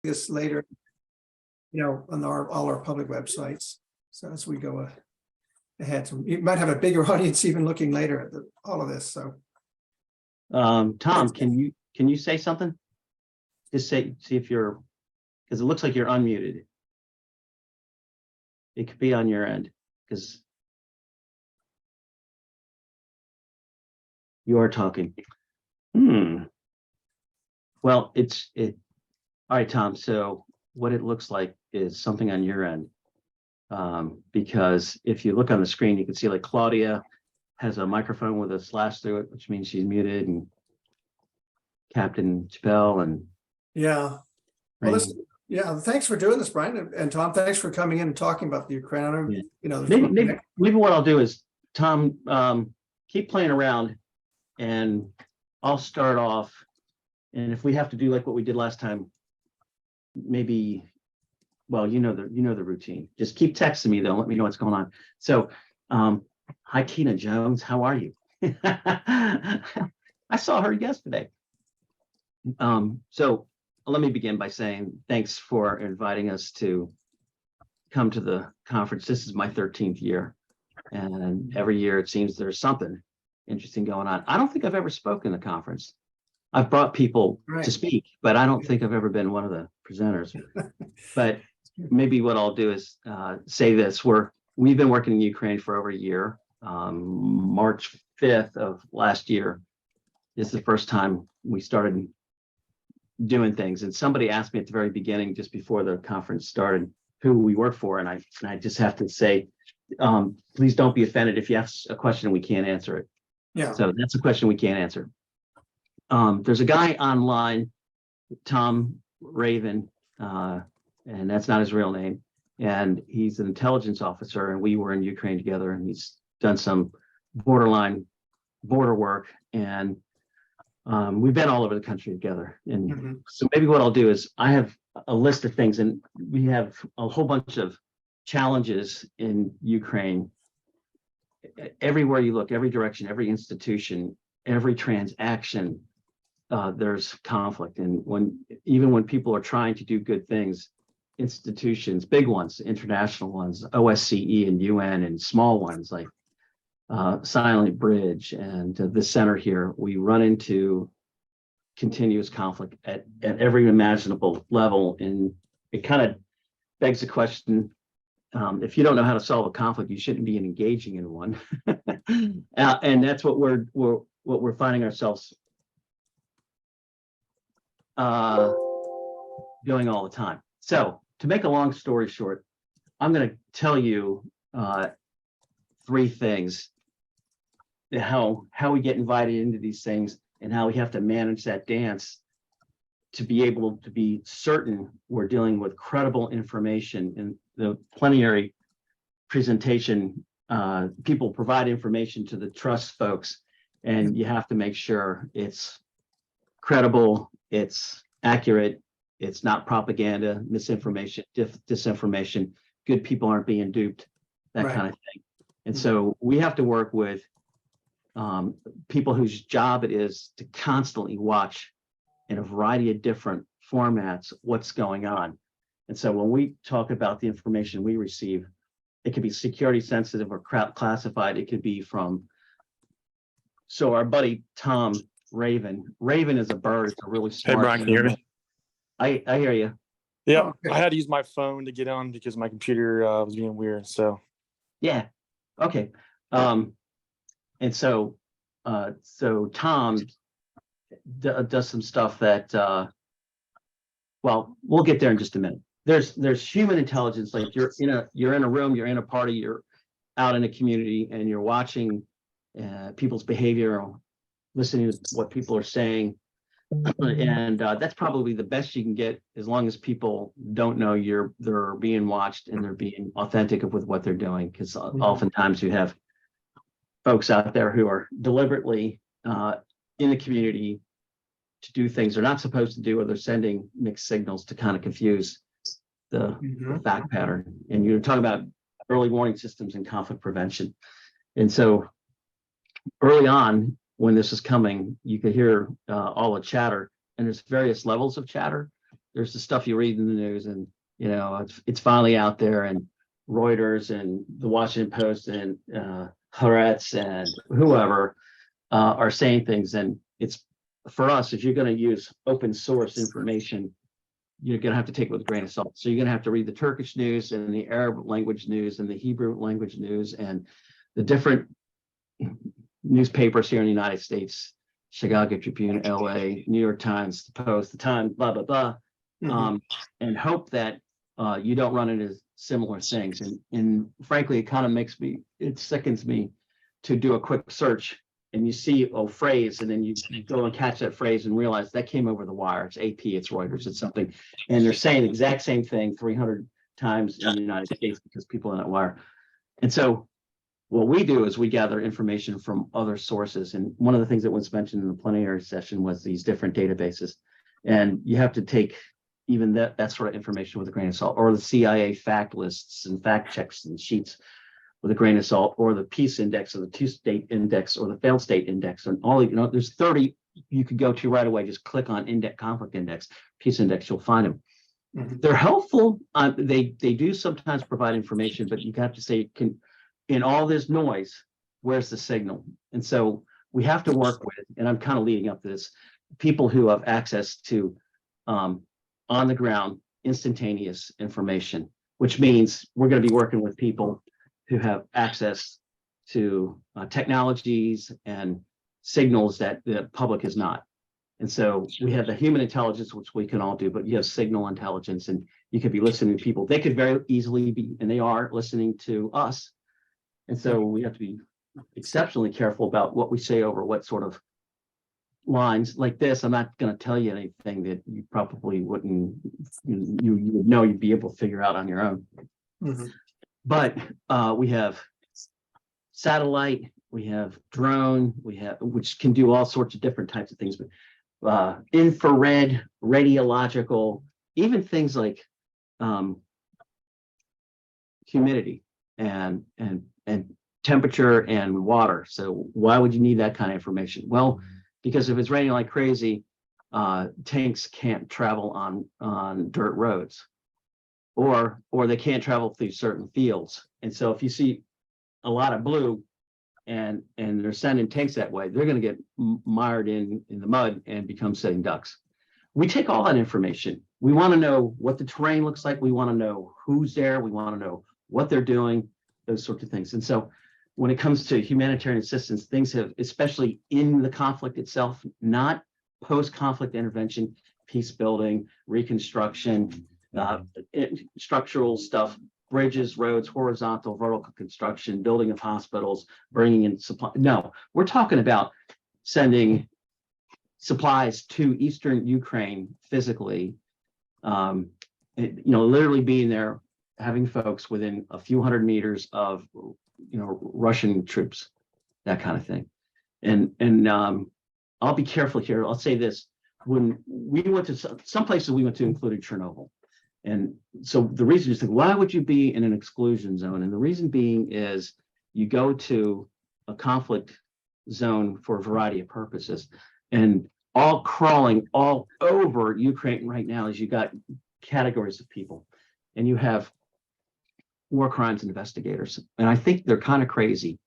this later, on all our public websites. So as we go ahead, so you might have a bigger audience even looking later at all of this. So, Tom, can you say something? Just see if you're, because it looks like you're unmuted. It could be on your end because you are talking. Well, all right, Tom. So what it looks like is something on your end. Because if you look on the screen, you can see like Claudia has a microphone with a slash through it, which means she's muted, and Captain Chappelle and yeah. Well, thanks for doing this, Brian, and Tom. Thanks for coming in and talking about the Ukraine. Maybe what I'll do is, Tom, keep playing around, and I'll start off. And if we have to do like what we did last time, maybe, well, you know the routine. Just keep texting me though. Let me know what's going on. So, hi, Keena Jones. How are you? I saw her yesterday. So let me begin by saying thanks for inviting us to come to the conference. This is my 13th year, and every year it seems there's something interesting going on. I don't think I've ever spoken at the conference. I've brought people to speak, but I don't think I've ever been one of the presenters. But maybe what I'll do is say this: we've been working in Ukraine for over a year. March 5th of last year is the first time we started doing things. And somebody asked me at the very beginning, just before the conference started, who we work for, and I just have to say, please don't be offended if you ask a question and we can't answer it. Yeah. So that's a question we can't answer. There's a guy online, Tom Raven, and that's not his real name. And he's an intelligence officer, and we were in Ukraine together, and he's done some border work, and we've been all over the country together. And so maybe what I'll do is I have a list of things, and we have a whole bunch of challenges in Ukraine. Everywhere you look, every direction, every institution, every transaction, there's conflict. And even when people are trying to do good things, institutions, big ones, international ones, OSCE and UN, and small ones like Silent Bridge and the center here, we run into continuous conflict at every imaginable level. And it kind of begs the question, if you don't know how to solve a conflict, you shouldn't be engaging in one. And that's what we're finding ourselves doing all the time. So to make a long story short, I'm going to tell you 3 things: how we get invited into these things, and how we have to manage that dance to be able to be certain we're dealing with credible information. In the plenary presentation, people provide information to the trust folks, and you have to make sure it's credible, it's accurate, it's not propaganda, misinformation, disinformation, good people aren't being duped, that kind of thing. And so we have to work with people whose job it is to constantly watch in a variety of different formats what's going on. And so when we talk about the information we receive, it could be security sensitive or classified. It could be from, so our buddy Tom Raven is a bird. It's a really smart. Hey, Brian, can you hear me? I hear you. Yeah, Okay. I had to use my phone to get on because my computer was being weird. So Yeah. Okay. And so Tom does some stuff that, well, we'll get there in just a minute. There's human intelligence. Like you're in a room, you're in a party, you're out in a community, and you're watching people's behavior, listening to what people are saying. And that's probably the best you can get, as long as people don't know they're being watched and they're being authentic with what they're doing. Because oftentimes you have folks out there who are deliberately in the community to do things they're not supposed to do, or they're sending mixed signals to kind of confuse the fact pattern. And you're talking about early warning systems and conflict prevention. And so early on, when this is coming, you could hear all the chatter, and there's various levels of chatter. there's the stuff you read in the news, and it's finally out there, and Reuters and the Washington Post and Haaretz and whoever are saying things, and it's for us, if you're going to use open source information, you're going to have to take it with a grain of salt. So you're going to have to read the Turkish news and the Arab language news and the Hebrew language news and the different newspapers here in the United States, Chicago Tribune, LA, New York Times, the Post, the Times, blah, blah, blah, and hope that you don't run into similar things. And frankly, it kind of it sickens me to do a quick search and you see a phrase, and then you go and catch that phrase and realize that came over the wire. It's AP, it's Reuters, it's something. And they're saying the exact same thing 300 times in the United States because people in that wire. And so what we do is we gather information from other sources. And one of the things that was mentioned in the plenary session was these different databases. And you have to take even that sort of information with a grain of salt, or the CIA fact lists and fact checks and sheets with a grain of salt, or the peace index, or the two-state index, or the failed state index, and all, there's 30 you could go to right away. Just click on conflict index, peace index, you'll find them. They're helpful. They do sometimes provide information, but you have to say, in all this noise, where's the signal? And so we have to work with, and I'm kind of leading up to this, people who have access to on the ground instantaneous information, which means we're going to be working with people who have access to technologies and signals that the public is not. And so we have the human intelligence, which we can all do, but you have signal intelligence, and you could be listening to people. They could very easily be, and they are listening to us. And so we have to be exceptionally careful about what we say over what sort of lines. Like this, I'm not going to tell you anything that you probably wouldn't, you would know, you'd be able to figure out on your own. But we have satellite, we have drone, which can do all sorts of different types of things, but infrared, radiological, even things like humidity and temperature and water. So why would you need that kind of information? Well, because if it's raining like crazy, tanks can't travel on dirt roads, or they can't travel through certain fields. And so if you see a lot of blue and they're sending tanks that way, they're going to get mired in the mud and become sitting ducks. We take all that information. We want to know what the terrain looks like. We want to know who's there. We want to know what they're doing, those sorts of things. And so when it comes to humanitarian assistance, things have, especially in the conflict itself, not post-conflict intervention, peace building, reconstruction, structural stuff, bridges, roads, horizontal, vertical construction, building of hospitals, bringing in supply. No, we're talking about sending supplies to Eastern Ukraine physically, literally being there, having folks within a few hundred meters of, Russian troops, that kind of thing. And I'll be careful here. I'll say this: when we went to some places we went to included Chernobyl. And so the reason is, why would you be in an exclusion zone? And the reason being is you go to a conflict zone for a variety of purposes, and all crawling all over Ukraine right now is you got categories of people, and you have war crimes investigators. And I think they're kind of crazy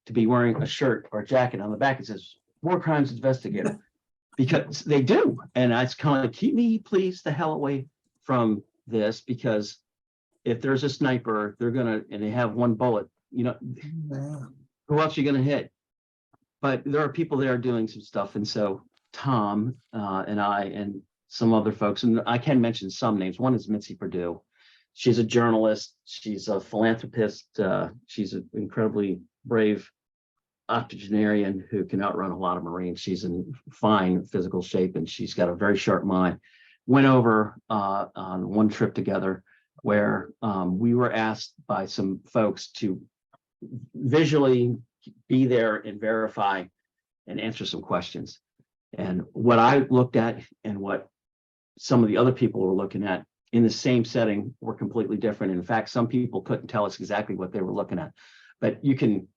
to be wearing a shirt or a jacket on the back that says war crimes investigator, because they do. And it's kind of like, keep me please the hell away from this, because if there's a sniper, and they have one bullet, who else are you gonna hit? But there are people there doing some stuff. And so Tom and I and some other folks, and I can mention some names. One is Mitzi Perdue. She's a journalist. She's a philanthropist. She's an incredibly brave octogenarian who can outrun a lot of Marines. She's in fine physical shape, and she's got a very sharp mind. Went over on one trip together where we were asked by some folks to visually be there and verify and answer some questions. And what I looked at and what some of the other people were looking at in the same setting were completely different. In fact, some people couldn't tell us exactly what they were looking at, but you can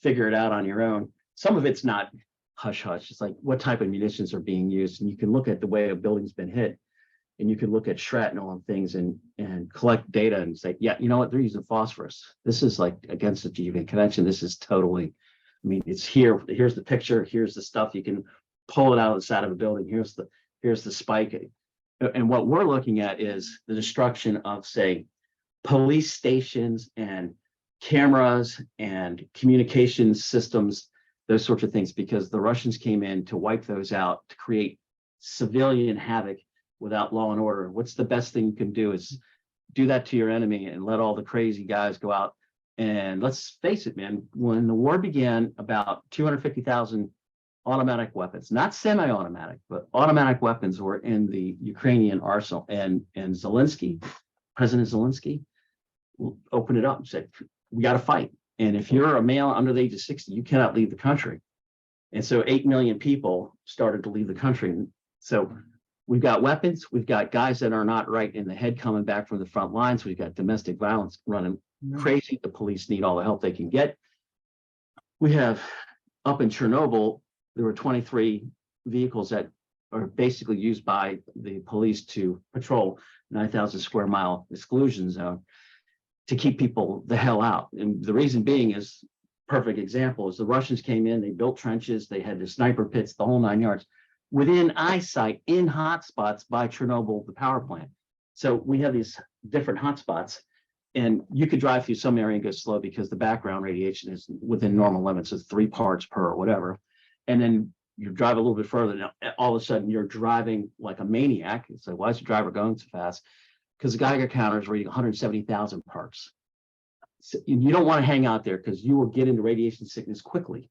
figure it out on your own. Some of it's not hush hush. It's like what type of munitions are being used, and you can look at the way a building's been hit and you could look at shrapnel on things and collect data and say, yeah, you know what, they're using phosphorus. This is like against the Geneva Convention. This is totally, I mean, it's here. Here's the picture. Here's the stuff. You can pull it out of the side of a building. Here's the spike. And what we're looking at is the destruction of, say, police stations and cameras and communication systems, those sorts of things, because the Russians came in to wipe those out, to create civilian havoc without law and order. What's the best thing you can do is do that to your enemy and let all the crazy guys go out. And let's face it, man, when the war began, about 250,000 automatic weapons, not semi-automatic, but automatic weapons were in the Ukrainian arsenal. And Zelensky, President Zelensky, opened it up and said, we got to fight. And if you're a male under the age of 60, you cannot leave the country. And so 8 million people started to leave the country. So we've got weapons, we've got guys that are not right in the head coming back from the front lines. We've got domestic violence running crazy. The police need all the help they can get. We have up in Chernobyl, there were 23 vehicles that are basically used by the police to patrol 9,000 square mile exclusion zone to keep people the hell out. And the reason being is, perfect example is the Russians came in, they built trenches, they had the sniper pits, the whole 9 yards, within eyesight in hotspots by Chernobyl, the power plant. So we have these different hotspots, and you could drive through some area and go slow because the background radiation is within normal limits of 3 parts per or whatever. And then you drive a little bit further, now all of a sudden you're driving like a maniac. It's like, why is the driver going so fast? Because the Geiger counter is reading 170,000 parts. So you don't want to hang out there because you will get into radiation sickness quickly,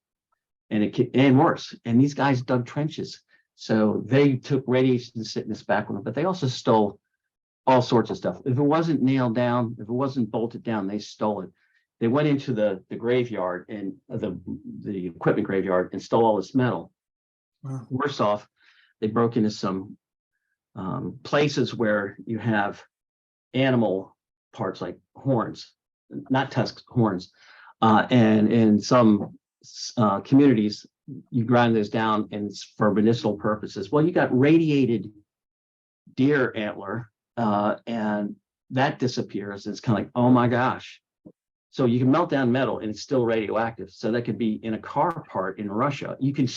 and it can, and worse. And these guys dug trenches, so they took radiation sickness back with them. But they also stole all sorts of stuff. If it wasn't nailed down, if it wasn't bolted down, they stole it. They went into the graveyard and the equipment graveyard and stole all this metal. Wow. Worse off, they broke into some places where you have animal parts like horns, not tusks, horns. And in some communities, you grind those down and it's for medicinal purposes. Well, you got radiated deer antler and that disappears. It's kind of like, oh my gosh. So you can melt down metal and it's still radioactive. So that could be in a car part in Russia. You can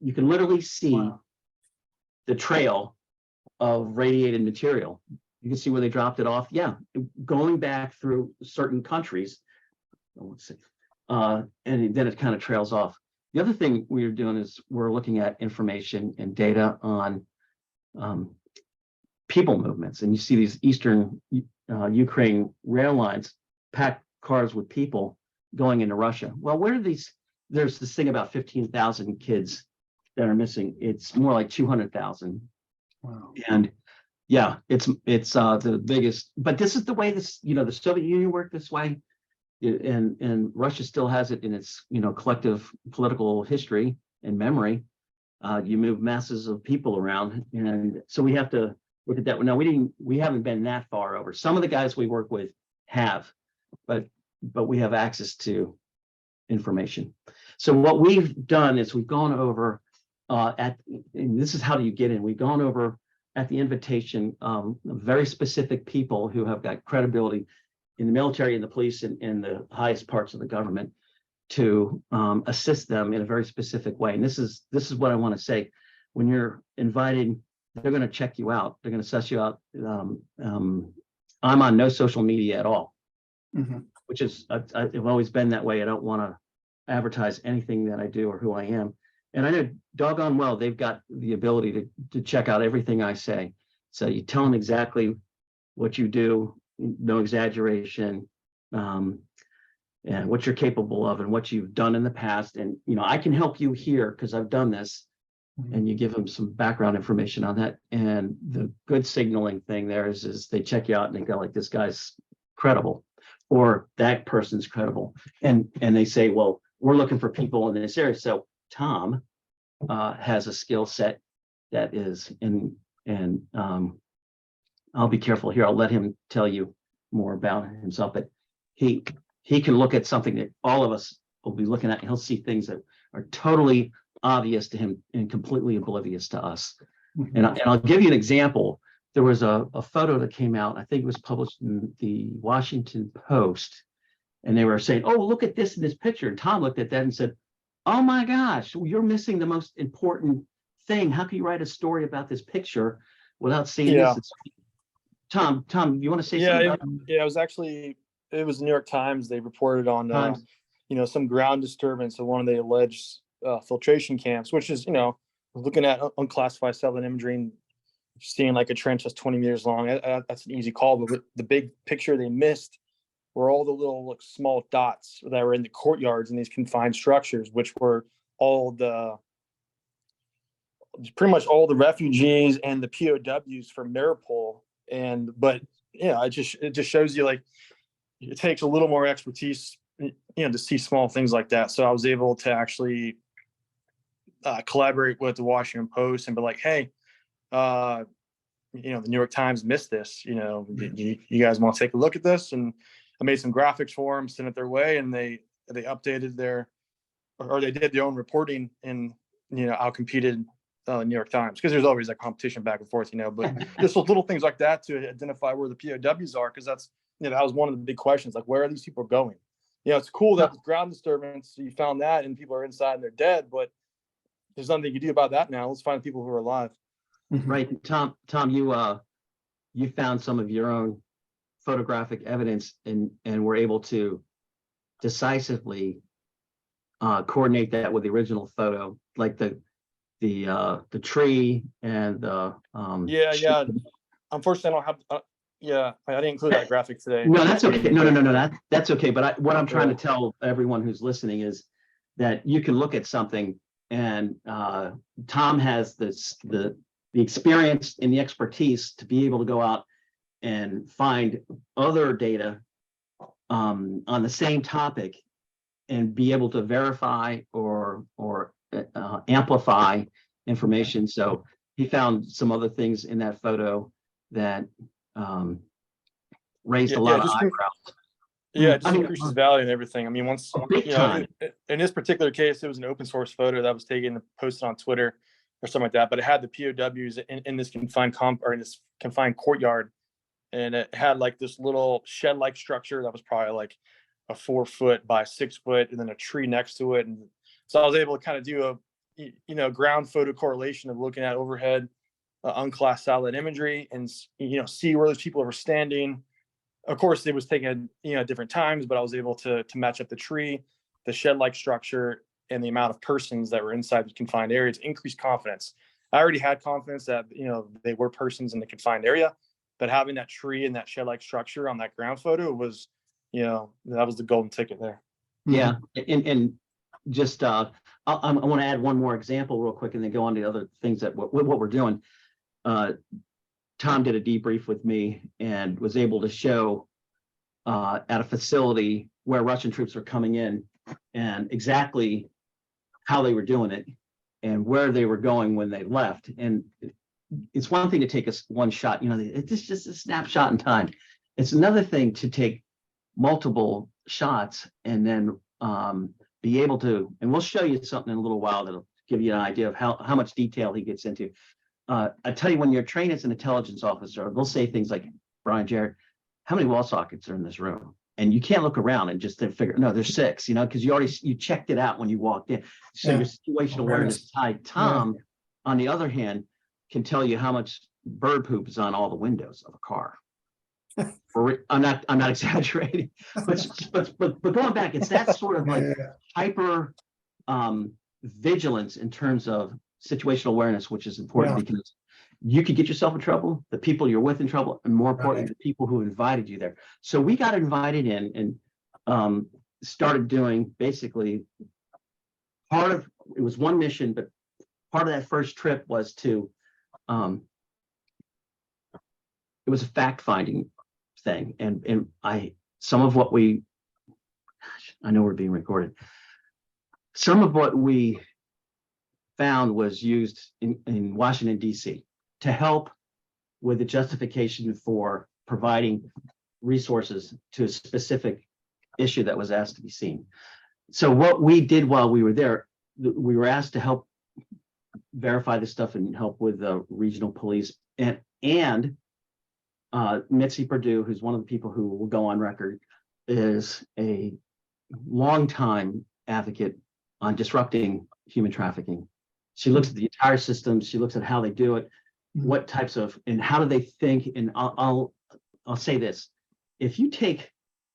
literally see Wow. the trail of radiated material. You can see where they dropped it off. Yeah, going back through certain countries. Let's see. And then it kind of trails off. The other thing we're doing is we're looking at information and data on people movements. And you see these Eastern Ukraine rail lines, packed cars with people going into Russia. Well, where are these? There's this thing about 15,000 kids that are missing. It's more like 200,000. Wow. And yeah, it's the biggest, but this is the way this, the Soviet Union worked this way. And Russia still has it in its, collective political history and memory. You move masses of people around. And so we have to look at that. Now we haven't been that far over. Some of the guys we work with have, but we have access to information. So what we've done is we've gone over and this is how do you get in? We've gone over at the invitation of very specific people who have got credibility in the military and the police and in the highest parts of the government to assist them in a very specific way. And this is what I want to say. When you're invited, they're going to check you out. They're going to suss you out. I'm on no social media at all, which is I've always been that way. I don't want to advertise anything that I do or who I am. And I know doggone well they've got the ability to check out everything I say. So you tell them exactly what you do, no exaggeration, and what you're capable of and what you've done in the past. And, I can help you here because I've done this. And you give them some background information on that. And the good signaling thing there is they check you out and they go like, this guy's credible or that person's credible. And they say, well, we're looking for people in this area. So Tom has a skill set that is and I'll be careful here. I'll let him tell you more about himself, but he can look at something that all of us will be looking at, and he'll see things that are totally obvious to him and completely oblivious to us. And I'll give you an example there was a photo that came out, I think it was published in the Washington Post, and they were saying, oh, look at this in this picture. And Tom looked at that and said, oh my gosh, you're missing the most important thing. How can you write a story about this picture without seeing Yeah. this? Tom, you want to say Yeah, something about it was actually, it was the New York Times. They reported on, Times? some ground disturbance at one of the alleged filtration camps, which is, looking at unclassified satellite imagery and seeing like a trench that's 20 meters long. That's an easy call, but the big picture they missed were all the little like, small dots that were in the courtyards in these confined structures, which were pretty much all the refugees and the POWs from Maripol. But it just shows you like it takes a little more expertise, to see small things like that. So I was able to actually collaborate with the Washington Post and be like, hey, the New York Times missed this. You guys want to take a look at this? And I made some graphics for them, sent it their way, and they updated they did their own reporting and outcompeted the New York Times, because there's always that competition back and forth, but just those little things like that to identify where the POWs are, because that's that was one of the big questions, like where are these people going? It's cool that with ground disturbance you found that and people are inside and they're dead, but there's nothing you can do about that now. Let's find people who are alive. Right, Tom, you found some of your own photographic evidence and were able to decisively coordinate that with the original photo, like the tree and the yeah. Unfortunately, I don't have. I didn't include that graphic today. No, that's okay. No, that's okay. But what I'm trying to tell everyone who's listening is that you can look at something, and Tom has the experience and the expertise to be able to go out and find other data on the same topic and be able to verify or amplify information. So he found some other things in that photo that raised a lot of eyebrows. It just increases value and everything. I mean, once big time. In this particular case, it was an open source photo that was taken and posted on Twitter or something like that. But it had the POWs in this confined in this confined courtyard, and it had like this little shed-like structure that was probably like a 4 foot by 6 foot, and then a tree next to it. And so I was able to kind of do a ground photo correlation of looking at overhead unclassed satellite imagery and see where those people were standing. Of course, it was taken at different times, but I was able to match up the tree, the shed-like structure, and the amount of persons that were inside the confined area to increase confidence. I already had confidence that they were persons in the confined area, but having that tree and that shed-like structure on that ground photo was, that was the golden ticket there. Yeah, and just I want to add one more example real quick, and then go on to the other things that what we're doing. Tom did a debrief with me and was able to show at a facility where Russian troops are coming in and exactly how they were doing it and where they were going when they left. And it's one thing to take one shot, it's just a snapshot in time. It's another thing to take multiple shots and then be able to, and we'll show you something in a little while that'll give you an idea of how much detail he gets into. I tell you, when you're trained as an intelligence officer, they'll say things like, Brian Jarrett, how many wall sockets are in this room? And you can't look around and just figure, no, there's 6, because you checked it out when you walked in. So your situational awareness is high. Tom, on the other hand, can tell you how much bird poop is on all the windows of a car. I'm not exaggerating, but going back, it's that sort of like hyper vigilance in terms of situational awareness, which is important because you could get yourself in trouble, the people you're with in trouble, and more importantly, the people who invited you there. So we got invited in and started doing basically it was one mission, but part of that first trip was to it was a fact-finding thing. And some of what I know we're being recorded. Some of what we found was used in Washington, D.C. to help with the justification for providing resources to a specific issue that was asked to be seen. So what we did while we were there, we were asked to help verify this stuff and help with the regional police and Mitzi Perdue, who's one of the people who will go on record, is a longtime advocate on disrupting human trafficking. She looks at the entire system. She looks at how they do it, what types of, and how do they think. And I'll say this: if you take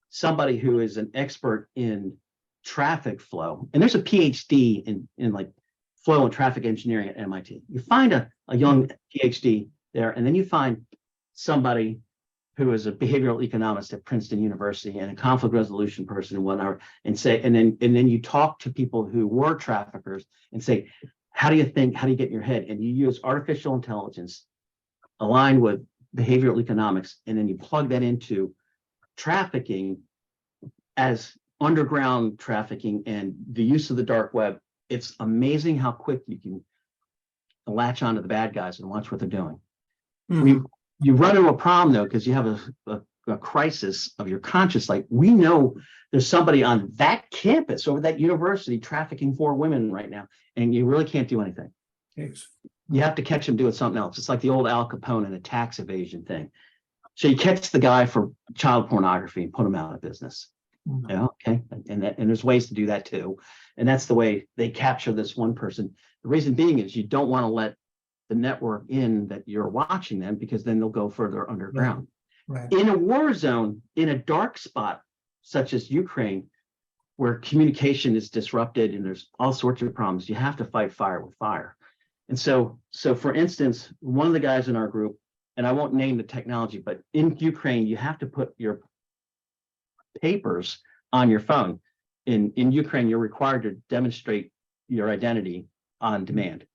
somebody who is an expert in traffic flow, and there's a PhD in like flow and traffic engineering at MIT, you find a young PhD there, and then you find somebody who is a behavioral economist at Princeton University and a conflict resolution person and whatnot, and then you talk to people who were traffickers and say, how do you think, how do you get in your head? And you use artificial intelligence aligned with behavioral economics, and then you plug that into trafficking as underground trafficking and the use of the dark web. It's amazing how quick you can latch onto the bad guys and watch what they're doing. You run into a problem though, because you have a crisis of your conscious. Like, we know there's somebody on that campus or that university trafficking 4 women right now, and you really can't do anything. Yes. You have to catch them doing something else. It's like the old Al Capone and a tax evasion thing. So you catch the guy for child pornography and put him out of business. Yeah, okay. And there's ways to do that too. And that's the way they capture this one person. The reason being is you don't want to let the network in that you're watching them, because then they'll go further underground. Right. In a war zone, in a dark spot such as Ukraine, where communication is disrupted and there's all sorts of problems, you have to fight fire with fire. And so for instance, one of the guys in our group, and I won't name the technology, but in Ukraine, you have to put your papers on your phone. In Ukraine, you're required to demonstrate your identity on demand.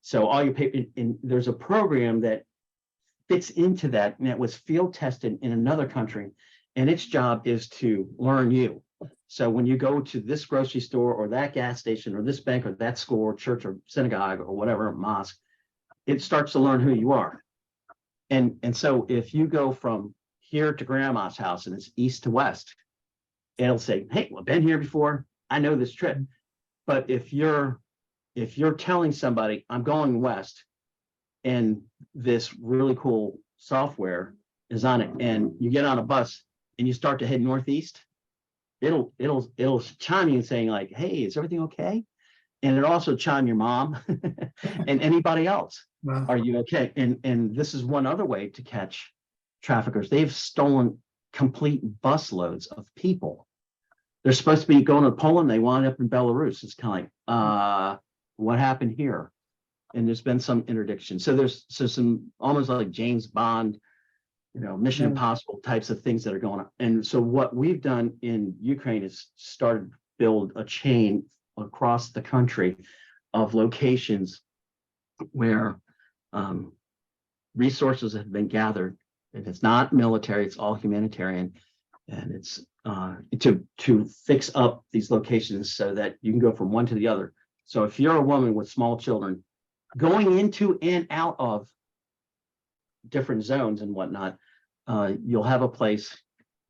So all your paper, and there's a program that fits into that, and that was field tested in another country, and its job is to learn you. So when you go to this grocery store or that gas station or this bank or that school or church or synagogue or whatever, mosque, it starts to learn who you are. And so if you go from here to grandma's house and it's east to west, it'll say, hey, well, been here before, I know this trip. But if you're telling somebody I'm going west and this really cool software is on it, and you get on a bus and you start to head northeast, it'll chime you and saying like, hey, is everything okay? And it also chime your mom and anybody else. Wow. Are you okay? And this is one other way to catch traffickers. They've stolen complete busloads of people. They're supposed to be going to Poland. They wind up in Belarus. It's kind of like, what happened here? And there's been some interdiction. So there's some almost like James Bond, Mission Impossible types of things that are going on. And so what we've done in Ukraine is started build a chain across the country of locations where resources have been gathered. And it's not military, it's all humanitarian. And it's to fix up these locations so that you can go from one to the other. So if you're a woman with small children, going into and out of different zones and whatnot, you'll have a place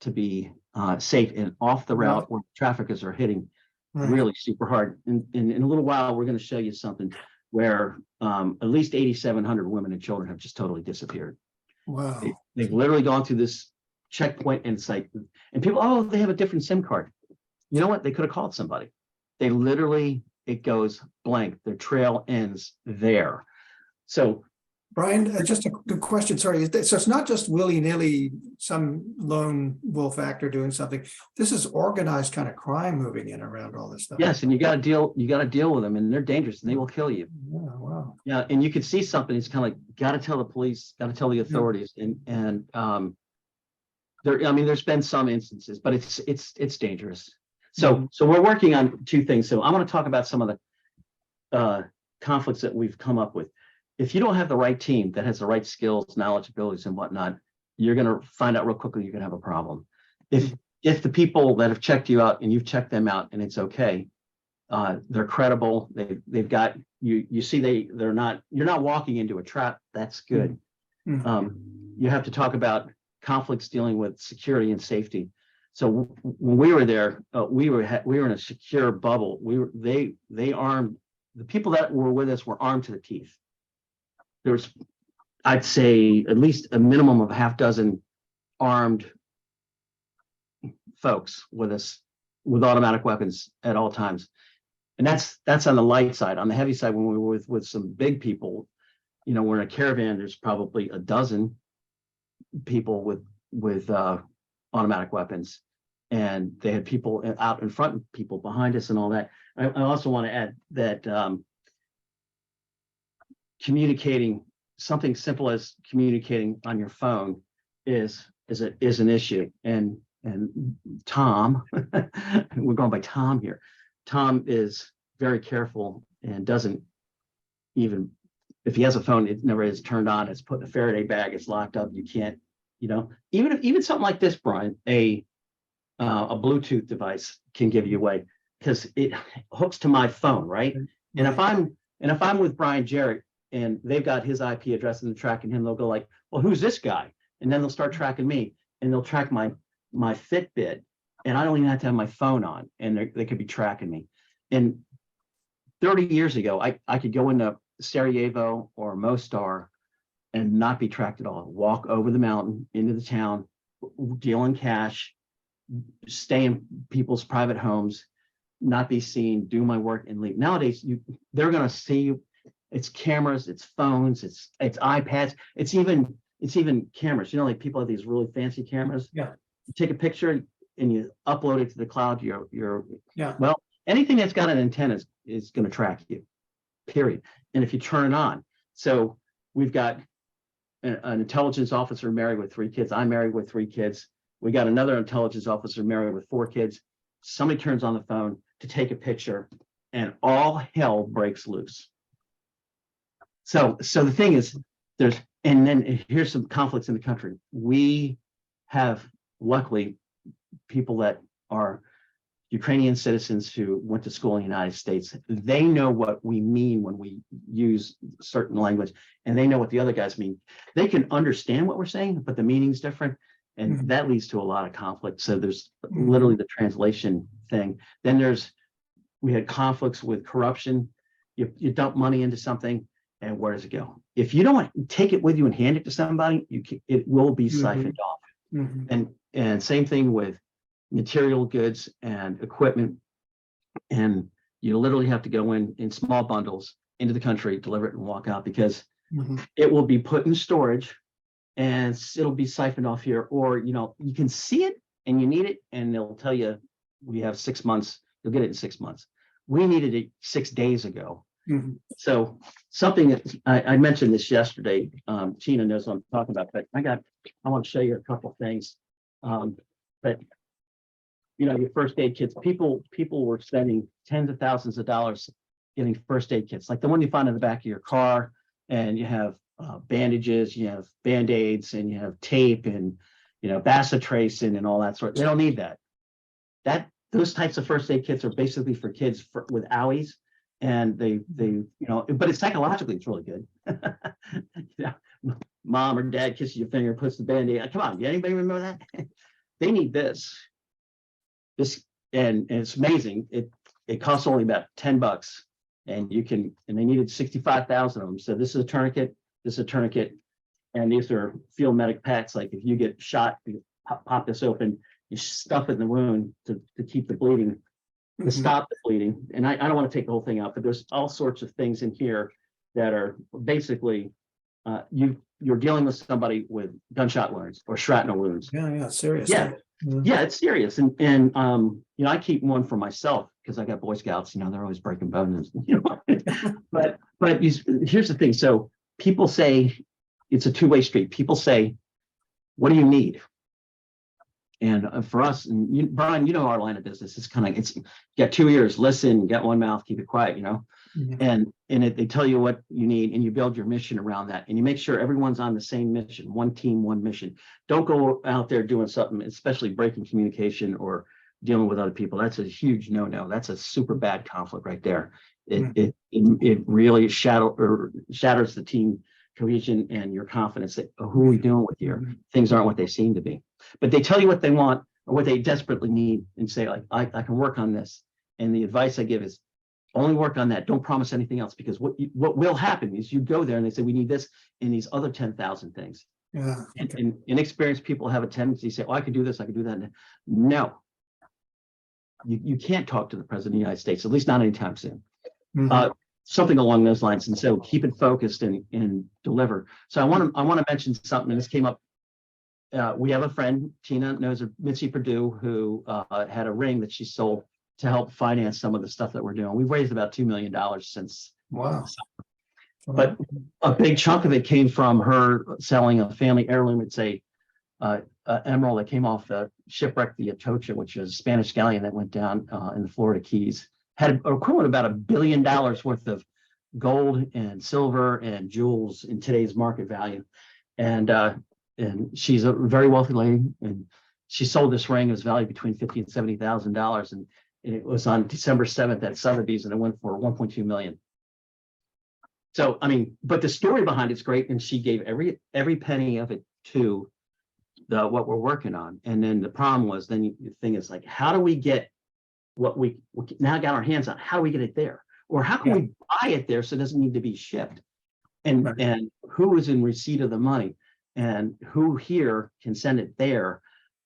to be safe and off the route where traffickers are hitting really super hard. In a little while, we're going to show you something where at least 8,700 women and children have just totally disappeared. Wow. They've literally gone through this checkpoint and it's like, and people, they have a different SIM card. You know what? They could have called somebody. They literally, it goes blank. Their trail ends there. So, Brian, just a good question. Sorry. So it's not just willy-nilly, some lone wolf actor doing something. This is organized kind of crime moving in around all this stuff. yes, and you got to deal with them, and they're dangerous and they will kill you. Yeah, wow. Yeah, and you could see something. It's kind of like, got to tell the police, got to tell the authorities, and there. I mean, there's been some instances, but it's dangerous. So we're working on 2 things. So I want to talk about some of the conflicts that we've come up with. If you don't have the right team that has the right skills, knowledge, abilities, and whatnot, you're going to find out real quickly you're going to have a problem. If the people that have checked you out and you've checked them out and it's okay, they're credible. They've got you. You see, you're not walking into a trap. That's good. You have to talk about conflicts dealing with security and safety. So when we were there, we were in a secure bubble. They armed the people that were with us were armed to the teeth. There was, I'd say, at least a minimum of 6 armed folks with automatic weapons at all times. And that's on the light side. On the heavy side, when we were with some big people, we're in a caravan, there's probably a dozen people with automatic weapons, and they had people out in front and people behind us and all that. I also want to add that communicating, something simple as communicating on your phone is an issue. And Tom, we're going by Tom here. Tom is very careful and doesn't even, if he has a phone, it never is turned on. It's put in a Faraday bag. It's locked up. You can't, even something like this, Brian, a Bluetooth device can give you away because it hooks to my phone, right? And if I'm with Brian Jarrett and they've got his IP address and they're tracking him, they'll go like, well, who's this guy? And then they'll start tracking me, and they'll track my Fitbit, and I don't even have to have my phone on, and they could be tracking me. And 30 years ago, I could go into Sarajevo or Mostar and not be tracked at all. Walk over the mountain into the town, deal in cash, stay in people's private homes, not be seen, do my work, and leave. Nowadays, they're going to see you. It's cameras, it's phones, it's iPads, it's even cameras. Like people have these really fancy cameras. Yeah. You take a picture and you upload it to the cloud. Yeah. Well, anything that's got an antenna is going to track you, period. And if you turn it on, so we've got an intelligence officer married with 3 kids. I'm married with 3 kids. We got another intelligence officer married with 4 kids. Somebody turns on the phone to take a picture, and all hell breaks loose. So the thing is, and then here's some conflicts in the country. We have, luckily, people that are Ukrainian citizens who went to school in the United States. They know what we mean when we use certain language, and they know what the other guys mean. They can understand what we're saying, but the meaning's different, and that leads to a lot of conflict. So there's literally the translation thing. Then we had conflicts with corruption. You dump money into something, and where does it go? If you don't take it with you and hand it to somebody, it will be siphoned off. And same thing with material goods and equipment. And you literally have to go in small bundles into the country, deliver it, and walk out, because it will be put in storage and it'll be siphoned off here. Or, you can see it and you need it, and they'll tell you, we have 6 months, you'll get it in 6 months. We needed it 6 days ago. So something that I mentioned this yesterday, Tina knows what I'm talking about, but I want to show you a couple of things. But your first aid kits, people were spending tens of thousands of dollars getting first aid kits, like the one you find in the back of your car, and you have bandages, you have Band-Aids, and you have tape, and bacitracin and all that sort. They don't need that. Those types of first aid kits are basically for kids with owies. And they but it's psychologically, it's really good. Mom or dad kisses your finger, puts the Band-Aid. Come on, anybody remember that? They need this, and it's amazing. It costs only about $10, and they needed 65,000 of them. So this is a tourniquet, and these are field medic packs. Like if you get shot, you pop this open, you stuff it in the wound to keep the bleeding. To stop the bleeding. And I don't want to take the whole thing out, but there's all sorts of things in here that are basically you're dealing with somebody with gunshot wounds or shrapnel wounds. Yeah, serious. Yeah, it's serious. And I keep one for myself because I got Boy Scouts. They're always breaking bones. But here's the thing. So people say it's a two-way street. People say, "What do you need?" And for us, and Brian, our line of business is you got 2 ears, listen, get one mouth, keep it quiet, and they tell you what you need, and you build your mission around that, and you make sure everyone's on the same mission, one team, one mission. Don't go out there doing something, especially breaking communication or dealing with other people. That's a huge no-no. That's a super bad conflict right there. It really shatters the team cohesion and your confidence that who are we dealing with here? Things aren't what they seem to be. But they tell you what they want or what they desperately need and say, like, I can work on this. And the advice I give is only work on that. Don't promise anything else, because what will happen is you go there and they say, we need this and these other 10,000 things. Yeah. And inexperienced people have a tendency to say, oh, I could do this, I could do that. No, you can't talk to the president of the United States, at least not anytime soon. Mhm. Something along those lines. And so keep it focused and deliver. So I want to mention something, and this came up. We have a friend, Tina knows her, Mitzi Purdue, who had a ring that she sold to help finance some of the stuff that we're doing. We've raised about $2 million since. Wow. But a big chunk of it came from her selling a family heirloom. It's a emerald that came off the shipwreck, the Atocha, which is a Spanish galleon that went down in the Florida Keys. Had an equivalent about $1 billion worth of gold and silver and jewels in today's market value. And she's a very wealthy lady, and she sold this ring. It was valued between $50,000 and $70,000, and it was on December 7th at Sotheby's, and it went for 1.2 million. So, I mean, but the story behind it's great, and she gave every penny of it to what we're working on. And then the problem was, then the thing is like, how do we get what we now got our hands on? How do we get it there, or how can we buy it there so it doesn't need to be shipped? And and who is in receipt of the money, and who here can send it there?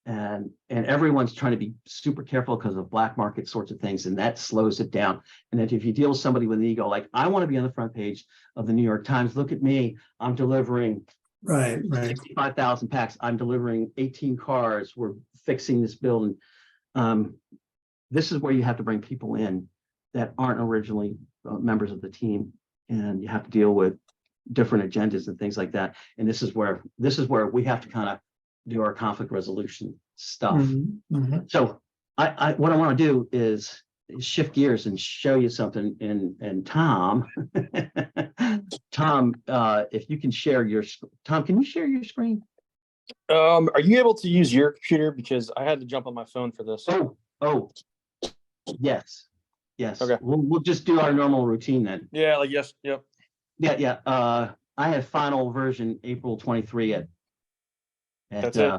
And everyone's trying to be super careful because of black market sorts of things, and that slows it down. And that if you deal with somebody with an ego, like I want to be on the front page of the New York Times, look at me, I'm delivering 65,000 packs, I'm delivering 18 cars, we're fixing this building. This is where you have to bring people in that aren't originally members of the team, and you have to deal with different agendas and things like that. And this is where we have to kind of do our conflict resolution stuff. So I what I want to do is shift gears and show you something. And Tom, Tom, if you can share your, Tom, can you share your screen? Are you able to use your computer? Because I had to jump on my phone for this. Oh, yes. Okay. We'll just do our normal routine then. Yeah, like yes, yep. Yeah. I have final version April 23 at That's it.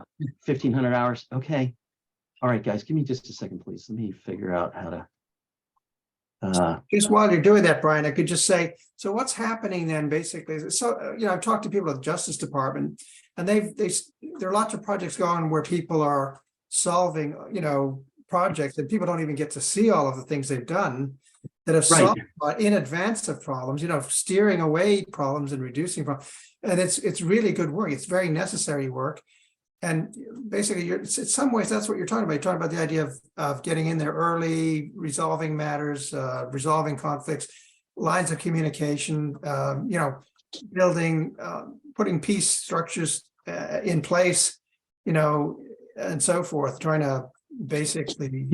1500 hours. Okay. All right, guys, give me just a second, please. Let me figure out how to. Just while you're doing that, Brian, I could just say, so what's happening then basically, so, I've talked to people at the Justice Department, and there are lots of projects going on where people are solving, projects that people don't even get to see all of the things they've done that have solved in advance of problems, steering away problems and reducing problems. And it's really good work. It's very necessary work. And basically, in some ways, that's what you're talking about. You're talking about the idea of getting in there early, resolving matters, resolving conflicts, lines of communication, building, putting peace structures in place, and so forth, trying to basically.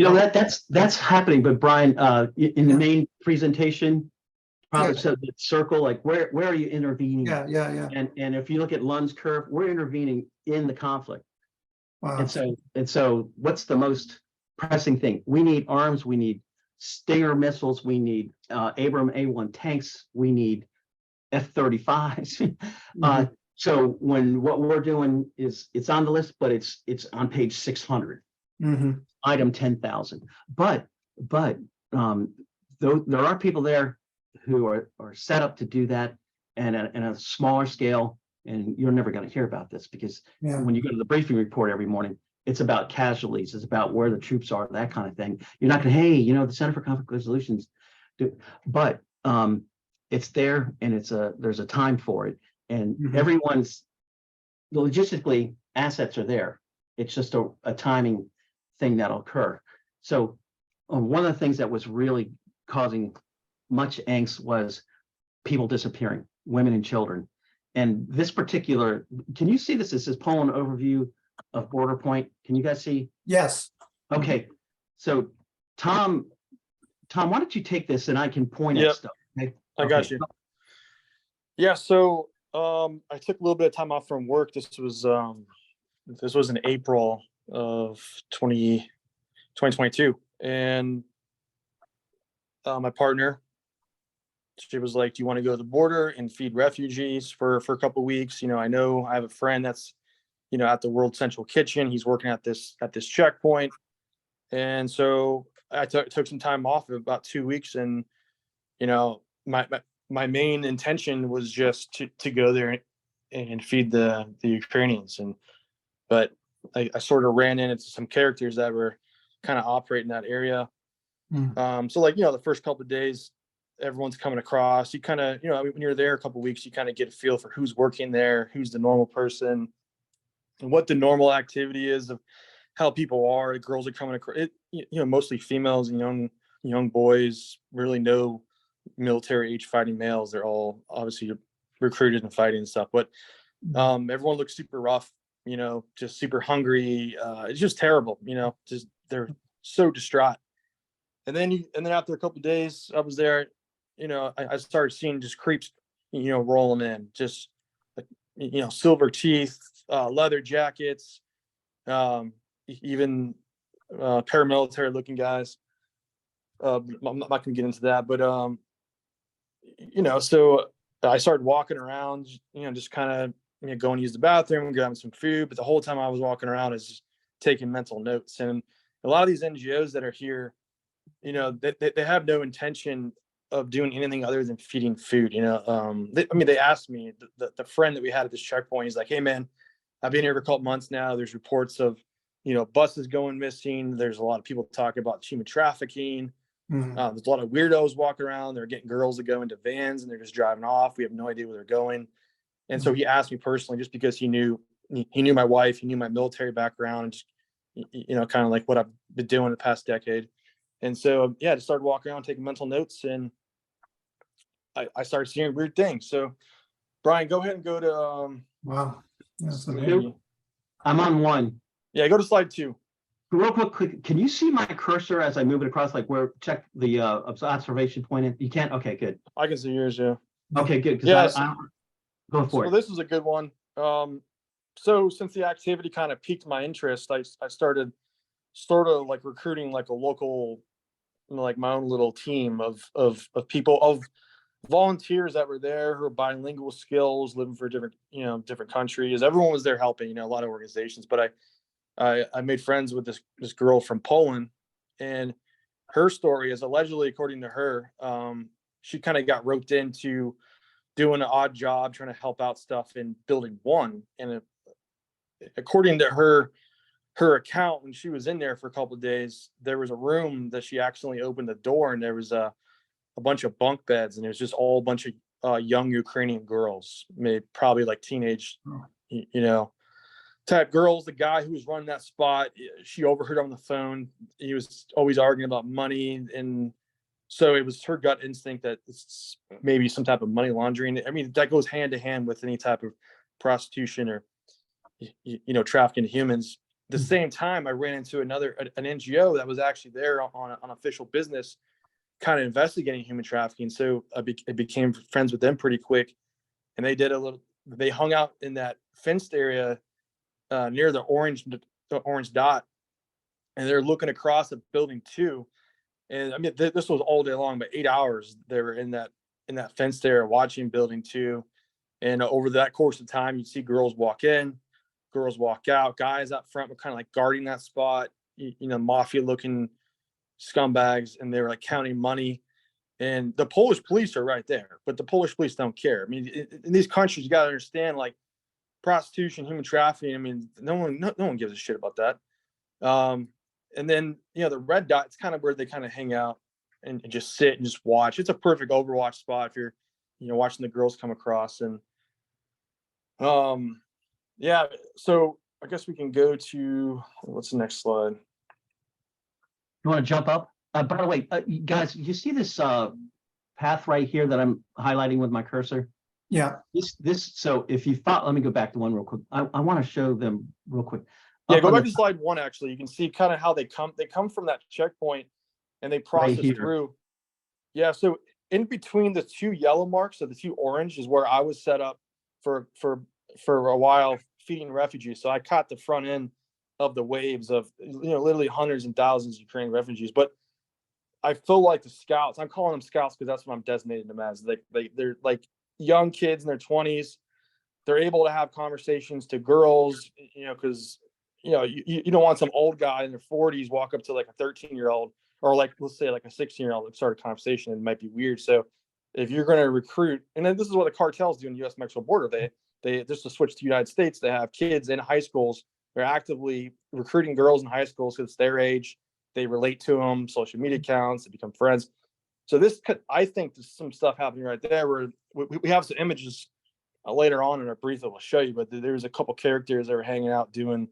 That's happening. But Brian, in the main presentation, probably said the circle, like where are you intervening? Yeah. And if you look at Lund's curve, we're intervening in the conflict. Wow. And so what's the most pressing thing? We need arms, we need Stinger missiles, we need Abrams A1 tanks, we need F-35s. So what we're doing is, it's on the list, but it's on page 600, item 10,000. But though there are people there who are set up to do that, and at a smaller scale, and you're never going to hear about this because when you go to the briefing report every morning, it's about casualties, it's about where the troops are, that kind of thing. You're not going to, hey, the Center for Conflict Resolutions, but it's there, and there's a time for it, and logistically assets are there. It's just a timing thing that'll occur. So one of the things that was really causing much angst was people disappearing, women and children. And this particular, can you see this? This is Poland overview of Border Point. Can you guys see? Yes. Okay. So Tom, why don't you take this and I can point at stuff. Okay? I got you. Yeah. So I took a little bit of time off from work. This was in April of 2022. And my partner, she was like, do you want to go to the border and feed refugees for a couple of weeks? I know I have a friend that's, at the World Central Kitchen. He's working at this checkpoint. And so I took some time off of about 2 weeks. And, my main intention was just to go there and feed the Ukrainians. But I sort of ran into some characters that were kind of operating that area. So like, the first couple of days, everyone's coming across. You kind of, when you're there a couple of weeks, you kind of get a feel for who's working there, who's the normal person, and what the normal activity is of how people are. The girls are coming across. Mostly females and young boys. Really no military age fighting males. They're all obviously recruited and fighting and stuff. But everyone looks super rough. Just super hungry. It's just terrible. Just they're so distraught. And then after a couple of days, I was there. I started seeing just creeps, rolling in, just like, silver teeth, leather jackets, even paramilitary looking guys. I'm not going to get into that, but so I started walking around, just kind of going to use the bathroom, grabbing some food. But the whole time I was walking around, I was just taking mental notes. And a lot of these NGOs that are here, they have no intention of doing anything other than feeding food. They asked me, the friend that we had at this checkpoint, he's like, "Hey man, I've been here for a couple months now. There's reports of, buses going missing. There's a lot of people talking about human trafficking. There's a lot of weirdos walking around. They're getting girls to go into vans and they're just driving off. We have no idea where they're going." And so he asked me personally, just because he knew my wife, he knew my military background, and just, kind of like what I've been doing the past decade. And so, I just started walking around, taking mental notes, and I started seeing weird things. So, Brian, go ahead and go to Wow. That's I'm on 1. Yeah, go to slide 2. Real quick, can you see my cursor as I move it across, like where check the observation point in? You can't? Okay, good. I can see yours, yeah. Okay, good. Yes. Go for So it. this is a good one. So since the activity kind of piqued my interest, I started sort of like recruiting like a local, like my own little team of people, of volunteers that were there who are bilingual skills, living for different countries. Everyone was there helping, a lot of organizations. But I made friends with this girl from Poland, and her story is allegedly, according to her, she kind of got roped into doing an odd job trying to help out stuff in building 1. And according to her account, when she was in there for a couple of days, there was a room that she accidentally opened the door, and there was a bunch of bunk beds, and it was just all a bunch of young Ukrainian girls, maybe probably like teenage, type girls. The guy who was running that spot, she overheard on the phone. He was always arguing about money, and so it was her gut instinct that it's maybe some type of money laundering. I mean, that goes hand to hand with any type of prostitution or trafficking humans. At the same time, I ran into an NGO that was actually there on official business, kind of investigating human trafficking. So I became friends with them pretty quick, and they hung out in that fenced area near the orange dot, and they're looking across at building 2. And I mean, this was all day long, but 8 hours they were in that fenced area watching building 2. And over that course of time, you'd see girls walk in, girls walk out, guys up front were kind of like guarding that spot, mafia looking scumbags, and they were like counting money. And the Polish police are right there, but the Polish police don't care. I mean, in these countries, you got to understand, like prostitution, human trafficking. I mean, no one gives a shit about that. And then, the red dot, it's kind of where they kind of hang out and just sit and just watch. It's a perfect Overwatch spot if you're, watching the girls come across. And so I guess we can go to, what's the next slide? You want to jump up? By the way, guys, you see this path right here that I'm highlighting with my cursor? Yeah. So if you follow, let me go back to one real quick. I want to show them real quick. Yeah, go back to slide 1. Actually, you can see kind of how they come from that checkpoint, and they process right through. Yeah, so in between the 2 yellow marks or the 2 orange is where I was set up for a while feeding refugees. So I caught the front end of the waves of literally hundreds and thousands of Ukrainian refugees. But I feel like the scouts, I'm calling them scouts because that's what I'm designating them as. They're like young kids in their 20s. They're able to have conversations to girls, because you don't want some old guy in their 40s walk up to like a 13-year-old, or like, let's say like a 16-year-old and start a conversation. It might be weird. So if you're going to recruit, and then this is what the cartels do in the U.S. Mexico border, they just to switch to the United States, they have kids in high schools. They're actively recruiting girls in high schools because it's their age. They relate to them, social media accounts, they become friends. So this could, I think there's some stuff happening right there where we have some images later on in our brief that we'll show you, but there's a couple characters that were hanging out doing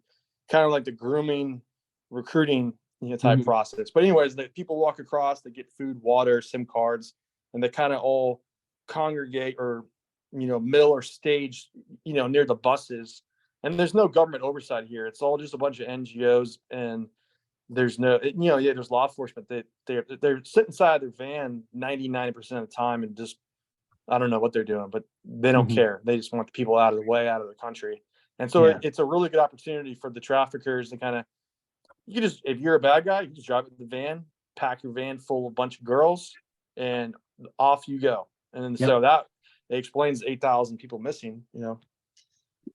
kind of like the grooming, recruiting, type process. But anyways, the people walk across, they get food, water, SIM cards, and they kind of all congregate or, mill or stage, near the buses. And there's no government oversight here. It's all just a bunch of NGOs, and there's no, there's law enforcement. They're sitting inside their van 99% of the time and just, I don't know what they're doing, but they don't care. They just want the people out of the way, out of the country. And so it's a really good opportunity for the traffickers to kind of, you can just, if you're a bad guy, you can just drive the van, pack your van full of a bunch of girls, and off you go. And then so that explains 8,000 people missing,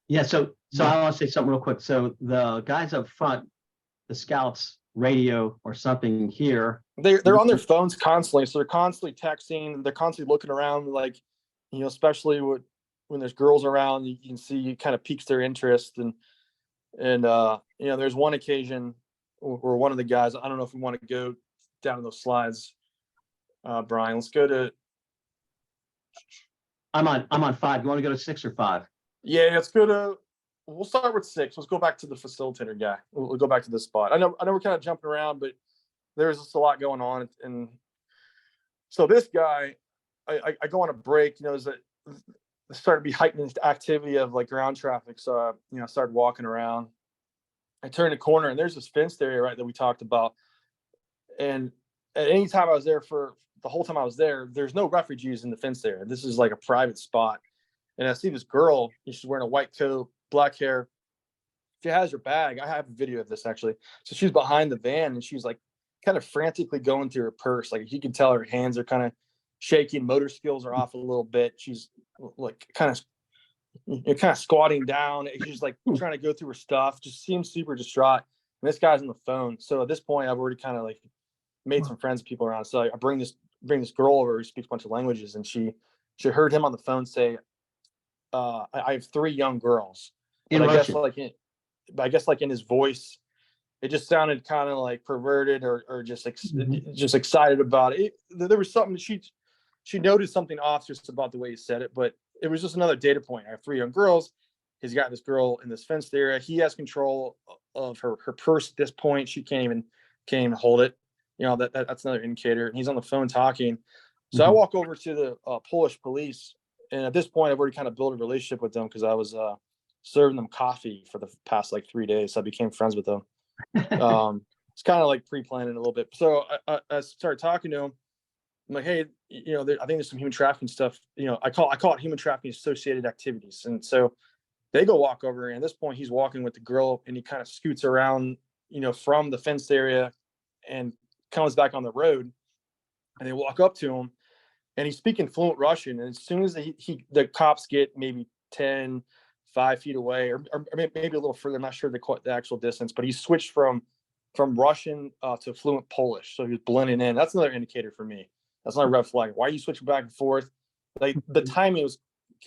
Yeah. So I want to say something real quick. So the guys up front, the scouts radio or something here. They're on their phones constantly. So they're constantly texting. They're constantly looking around, like, especially when there's girls around, you can see it kind of piques their interest. And there's one occasion where one of the guys, I don't know if we want to go down those slides, Brian, let's go to. I'm on 5. You want to go to 6 or 5? Yeah, we'll start with 6. Let's go back to the facilitator guy. We'll go back to this spot. I know we're kind of jumping around, but there's just a lot going on. And so this guy, I go on a break, there's there started to be heightened activity of like ground traffic. So, I started walking around. I turned a corner and there's this fenced area, right, that we talked about. And at any time I was there, for the whole time I was there, there's no refugees in the fenced area. This is like a private spot. And I see this girl, she's wearing a white coat, black hair. She has her bag. I have a video of this actually. So she's behind the van and she's like kind of frantically going through her purse. Like you can tell her hands are kind of shaking, motor skills are off a little bit. She's like kind of squatting down. She's like trying to go through her stuff, just seems super distraught. And this guy's on the phone. So at this point, I've already kind of like made some friends, people around. So I bring this girl over who speaks a bunch of languages, and she heard him on the phone say, I have 3 young girls. But I guess like in his voice, it just sounded kind of like perverted or just excited about it. There was something she noticed something off just about the way he said it, but it was just another data point. I have 3 young girls. He's got this girl in this fenced area. He has control of her purse at this point. She can't even hold it. That's another indicator. And he's on the phone talking. So I walk over to the Polish police. And at this point, I've already kind of built a relationship with them because I was serving them coffee for the past like 3 days. So I became friends with them. It's kind of like pre-planning a little bit. So I started talking to him. I'm like, hey, I think there's some human trafficking stuff. I call it human trafficking associated activities. And so they go walk over. And at this point, he's walking with the girl, and he kind of scoots around, from the fenced area and comes back on the road. And they walk up to him, and he's speaking fluent Russian. And as soon as the cops get maybe 5 feet away, or maybe a little further, I'm not sure the actual distance, but he switched from Russian to fluent Polish. So he was blending in. That's another indicator for me. That's not a red flag. Why are you switching back and forth? Like the timing was,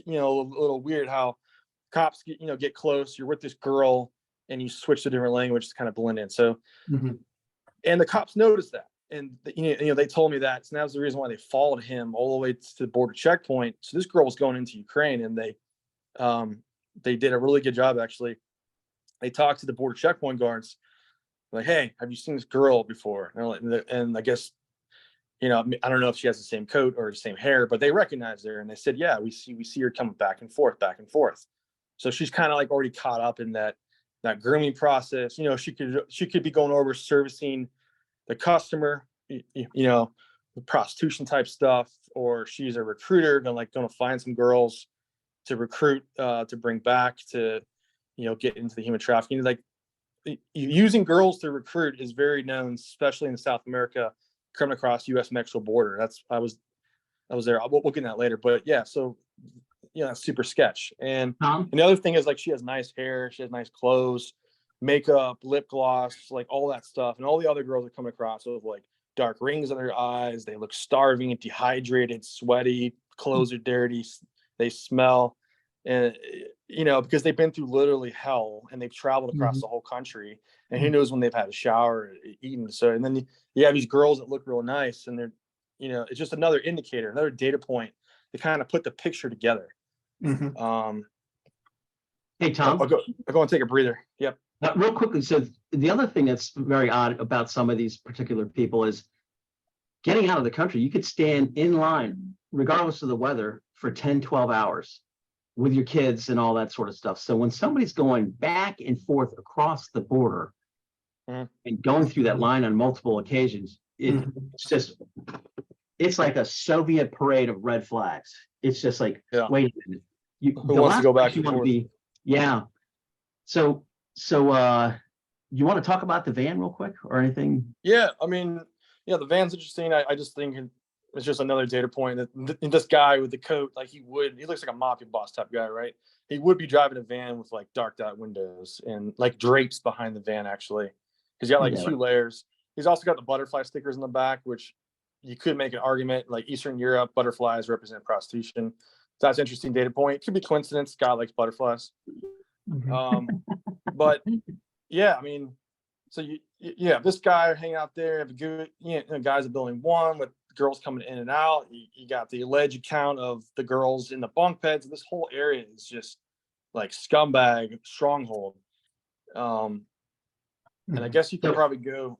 a little weird how cops get close. You're with this girl and you switch to a different language to kind of blend in. So, and the cops noticed that. And they told me that, and that was the reason why they followed him all the way to the border checkpoint. So this girl was going into Ukraine, and they did a really good job. Actually, they talked to the border checkpoint guards, like, "Hey, have you seen this girl before?" And I guess, I don't know if she has the same coat or the same hair, but they recognized her, and they said, "Yeah, we see her coming back and forth." So she's kind of like already caught up in that grooming process. She could be going over servicing the customer, the prostitution type stuff, or she's a recruiter going to find some girls to recruit, to bring back to, get into the human trafficking. Like using girls to recruit is very known, especially in South America, coming across U.S.-Mexico border. I was there. We'll get into that later, but yeah. So, it's super sketch. And the other thing is, like, she has nice hair, she has nice clothes, makeup, lip gloss, like all that stuff. And all the other girls are coming across with like dark rings in their eyes. They look starving, dehydrated, sweaty, clothes are dirty, they smell. And, because they've been through literally hell and they've traveled across the whole country, and who knows when they've had a shower, eaten. So, and then you have these girls that look real nice, and they're, it's just another indicator, another data point to kind of put the picture together. Mhm. Hey, Tom. I'll go and take a breather. Yep. Real quickly, so the other thing that's very odd about some of these particular people is getting out of the country. You could stand in line, regardless of the weather, for 10, 12 hours with your kids and all that sort of stuff. So when somebody's going back and forth across the border and going through that line on multiple occasions, it's like a Soviet parade of red flags. It's just like, wait a minute. Who wants to go back and forth? Yeah. So you want to talk about the van real quick or anything? Yeah, I mean, the van's interesting. I just think it's just another data point that this guy with the coat, like he looks like a mafia boss type guy, right? He would be driving a van with like darked out windows and like drapes behind the van, actually. He's got like two layers. He's also got the butterfly stickers in the back, which you could make an argument like Eastern Europe, butterflies represent prostitution. So that's an interesting data point. It could be coincidence. Guy likes butterflies. But yeah, I mean, so this guy hanging out there, have a good, guys at building one with girls coming in and out. You got the alleged account of the girls in the bunk beds. This whole area is just like scumbag stronghold. And I guess you can probably go.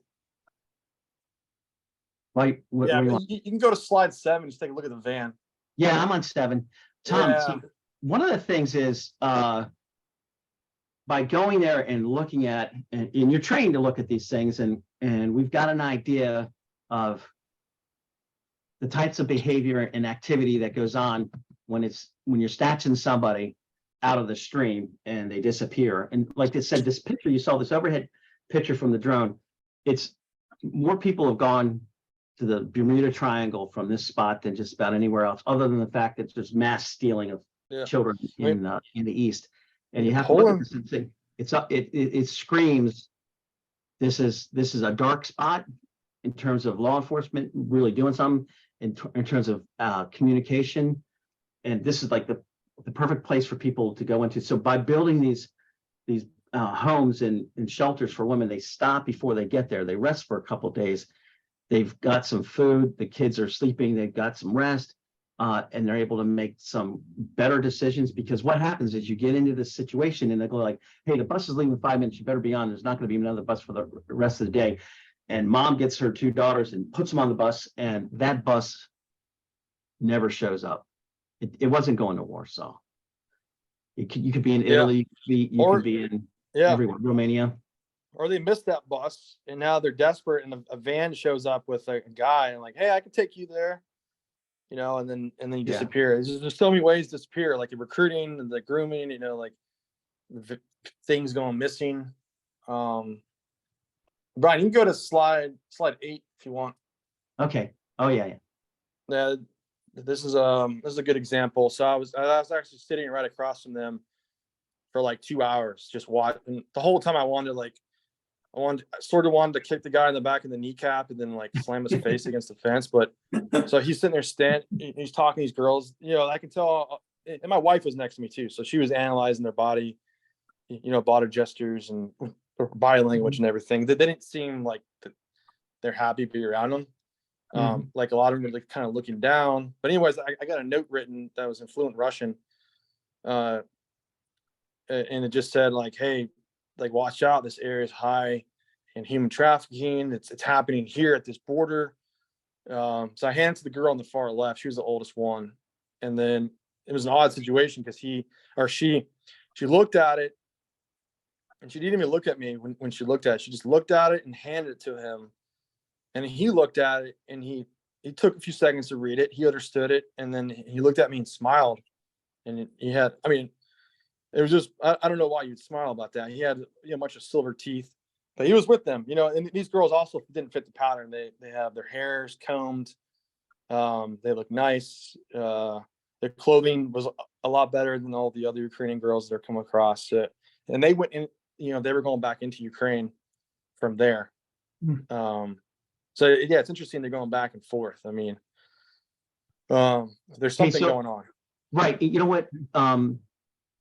Like, you can go to slide 7. Just take a look at the van. Yeah, I'm on 7. Tom, so one of the things is by going there and looking at, and you're trained to look at these things, and we've got an idea of the types of behavior and activity that goes on when you're snatching somebody out of the stream and they disappear. And like it said, this picture, you saw this overhead picture from the drone. It's more people have gone to the Bermuda Triangle from this spot than just about anywhere else, other than the fact that there's mass stealing of children in the East. And you have to look at this and think, it screams, this is a dark spot in terms of law enforcement really doing something in terms of communication. And this is like the perfect place for people to go into. So by building these homes and shelters for women, they stop before they get there. They rest for a couple of days. They've got some food. The kids are sleeping. They've got some rest. And they're able to make some better decisions, because what happens is you get into this situation and they go like, hey, the bus is leaving in 5 minutes. You better be on. There's not going to be another bus for the rest of the day. And mom gets her 2 daughters and puts them on the bus, and that bus never shows up. It wasn't going to Warsaw. You could be in Italy. You could be in everywhere, Romania. Or they missed that bus and now they're desperate, and a van shows up with a guy and like, hey, I can take you there. And then you disappear. There's so many ways to disappear, like the recruiting and the grooming, like things going missing. Brian, you can go to slide 8 if you want. Okay. Oh yeah. This is a good example. So I was actually sitting right across from them for like 2 hours, just watching. The whole time I sort of wanted to kick the guy in the back of the kneecap and then like slam his face against the fence. But so he's sitting there he's talking to these girls, I can tell, and my wife was next to me too. So she was analyzing their body, body gestures and body language and everything. They didn't seem like they're happy to be around them. Like a lot of them were like kind of looking down. But anyways, I got a note written that was in fluent Russian. And it just said like, hey, like, watch out, this area is high in human trafficking. It's happening here at this border. So I handed it to the girl on the far left. She was the oldest one. And then it was an odd situation because she looked at it, and she didn't even look at me when she looked at it. She just looked at it and handed it to him. And he looked at it, and he took a few seconds to read it. He understood it. And then he looked at me and smiled. And it was just, I don't know why you'd smile about that. He had a bunch of silver teeth, but he was with them, and these girls also didn't fit the pattern. They have their hairs combed. They look nice. Their clothing was a lot better than all the other Ukrainian girls that are come across. And they went in, they were going back into Ukraine from there. So yeah, it's interesting. They're going back and forth. I mean, there's something going on. Right. You know what?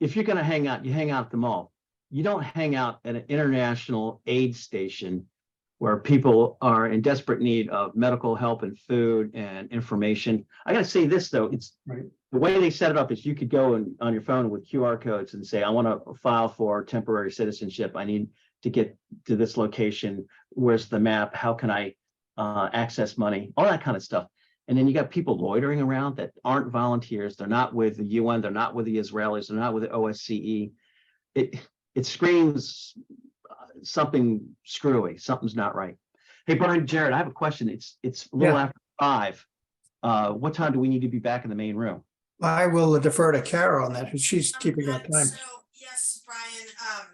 if you're going to hang out, you hang out at the mall. You don't hang out at an international aid station where people are in desperate need of medical help and food and information. I got to say this though, it's Right. the way they set it up is you could go on your phone with QR codes and say, I want to file for temporary citizenship. I need to get to this location. Where's the map? How can I access money? All that kind of stuff. And then you got people loitering around that aren't volunteers. They're not with the UN. They're not with the Israelis. They're not with the OSCE. It screams something screwy. Something's not right. Hey, Brian, Jared, I have a question. It's a little after 5. What time do we need to be back in the main room? I will defer to Kara on that, because she's keeping our time. So, yes, Brian,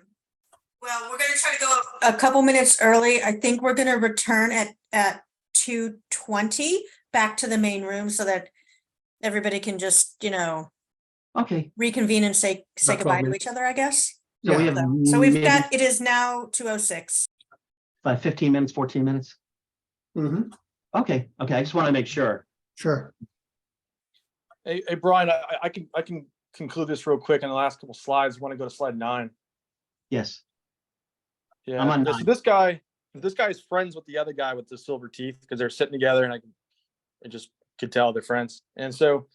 well, we're gonna try to go a couple minutes early. I think we're gonna return at 2:20 back to the main room so that everybody can just, Okay. reconvene and say About 12 goodbye to minutes. each other, I guess. So we Yeah. have So we've maybe got, it is now 2:06. 15 minutes, 14 minutes. Mhm. Okay. I just want to make sure. Sure. Hey, Brian, I can conclude this real quick on the last couple slides. I want to go to slide 9. Yes. Yeah. I'm on So 9. this guy's friends with the other guy with the silver teeth because they're sitting together, and I just could tell they're friends. And so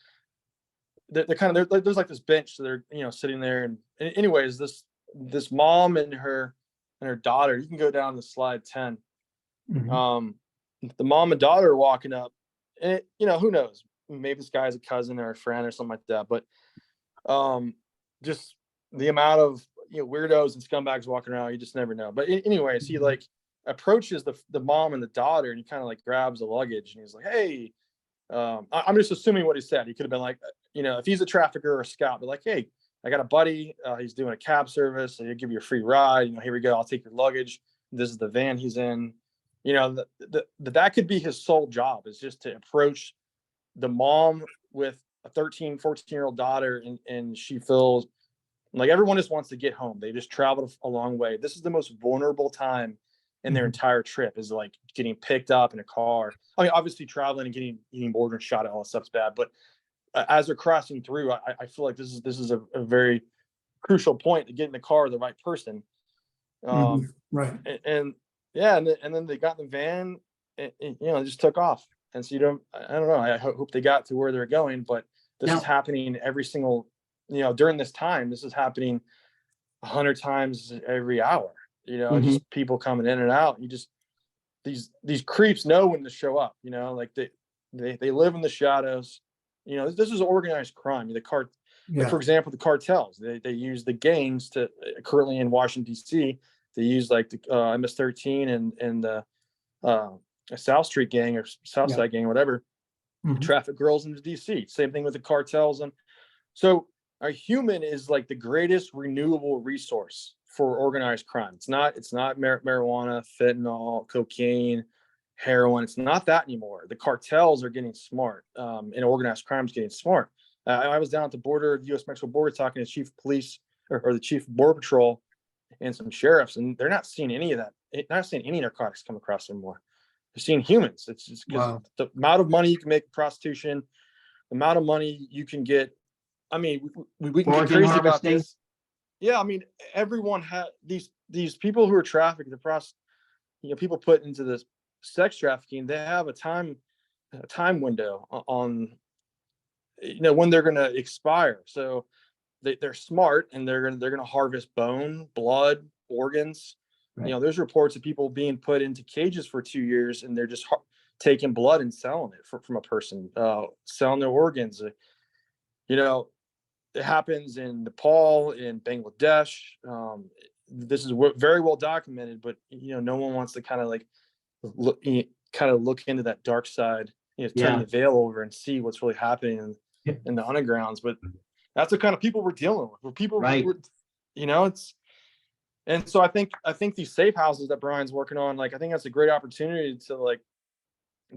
they're kind of there's like this bench, so they're sitting there. And anyways, this mom and her daughter. You can go down to slide 10. Mhm. The mom and daughter are walking up, and who knows? Maybe this guy's a cousin or a friend or something like that. But just the amount of weirdos and scumbags walking around, you just never know. But anyways, he like approaches the mom and the daughter, and he kind of like grabs the luggage, and he's like, "Hey," I'm just assuming what he said. He could have been like, if he's a trafficker or a scout, but like, "Hey, I got a buddy. He's doing a cab service. So he'll give you a free ride. Here we go. I'll take your luggage. This is the van he's in." That could be his sole job, is just to approach the mom with a 13, 14-year-old daughter, and she feels like everyone just wants to get home. They just traveled a long way. This is the most vulnerable time in their entire trip, is like getting picked up in a car. I mean, obviously traveling and getting boarded and shot at, all that stuff's bad. But as they're crossing through, I feel like this is a very crucial point to get in the car with the right person. Right. And then they got in the van, and it just took off. And so I don't know. I hope they got to where they're going, but this is happening every single, during this time. This is happening 100 times every hour. Just people coming in and out. These creeps know when to show up. Like they live in the shadows. This is organized crime. Like, for example, the cartels. They use the gangs to currently in Washington D.C. They use like the MS-13 and the South Street gang or South Side gang, whatever, traffic girls into DC. Same thing with the cartels. And so a human is like the greatest renewable resource for organized crime. It's not marijuana, fentanyl, cocaine, heroin. It's not that anymore. The cartels are getting smart, and organized crime is getting smart. I was down at the border, the U.S. Mexico border, talking to chief of police or the chief of border patrol and some sheriffs, and they're not seeing any of that. They're not seeing any narcotics come across anymore. They're seeing humans. It's just because the amount of money you can make prostitution, the amount of money you can get. I mean, we can get crazy about this. Yeah, I mean, everyone had these people who are trafficked, people put into this sex trafficking. They have a time window on when they're going to expire. So they're smart, and they're going to harvest bone, blood, organs. Right. There's reports of people being put into cages for 2 years, and they're just taking blood and selling it from a person, selling their organs. It happens in Nepal, in Bangladesh. This is very well documented, but no one wants to kind of like look into that dark side, turn the veil over and see what's really happening in the undergrounds. But that's the kind of people we're dealing with. We're people, right? It's. And so I think these safe houses that Brian's working on, like, I think that's a great opportunity to like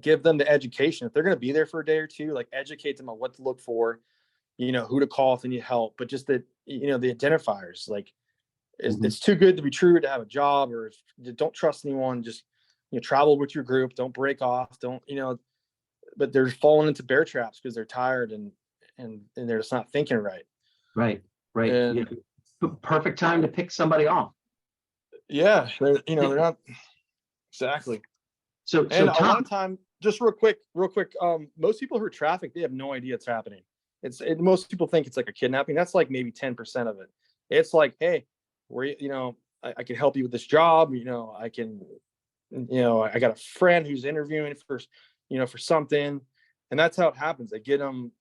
give them the education. If they're going to be there for a day or two, like educate them on what to look for, who to call if they need help, but just the identifiers, like it's too good to be true to have a job, or don't trust anyone. Just, travel with your group. Don't break off. But they're falling into bear traps because they're tired and they're just not thinking right. Right. right. And Yeah. Perfect time to pick somebody off. yeah, they're not exactly. So And a lot Tom, of time, just real quick, most people who are trafficked, they have no idea it's happening. Most people think it's like a kidnapping. That's like maybe 10% of it. It's like, hey, I can help you with this job. I can, I got a friend who's interviewing for something, and that's how it happens. They get them,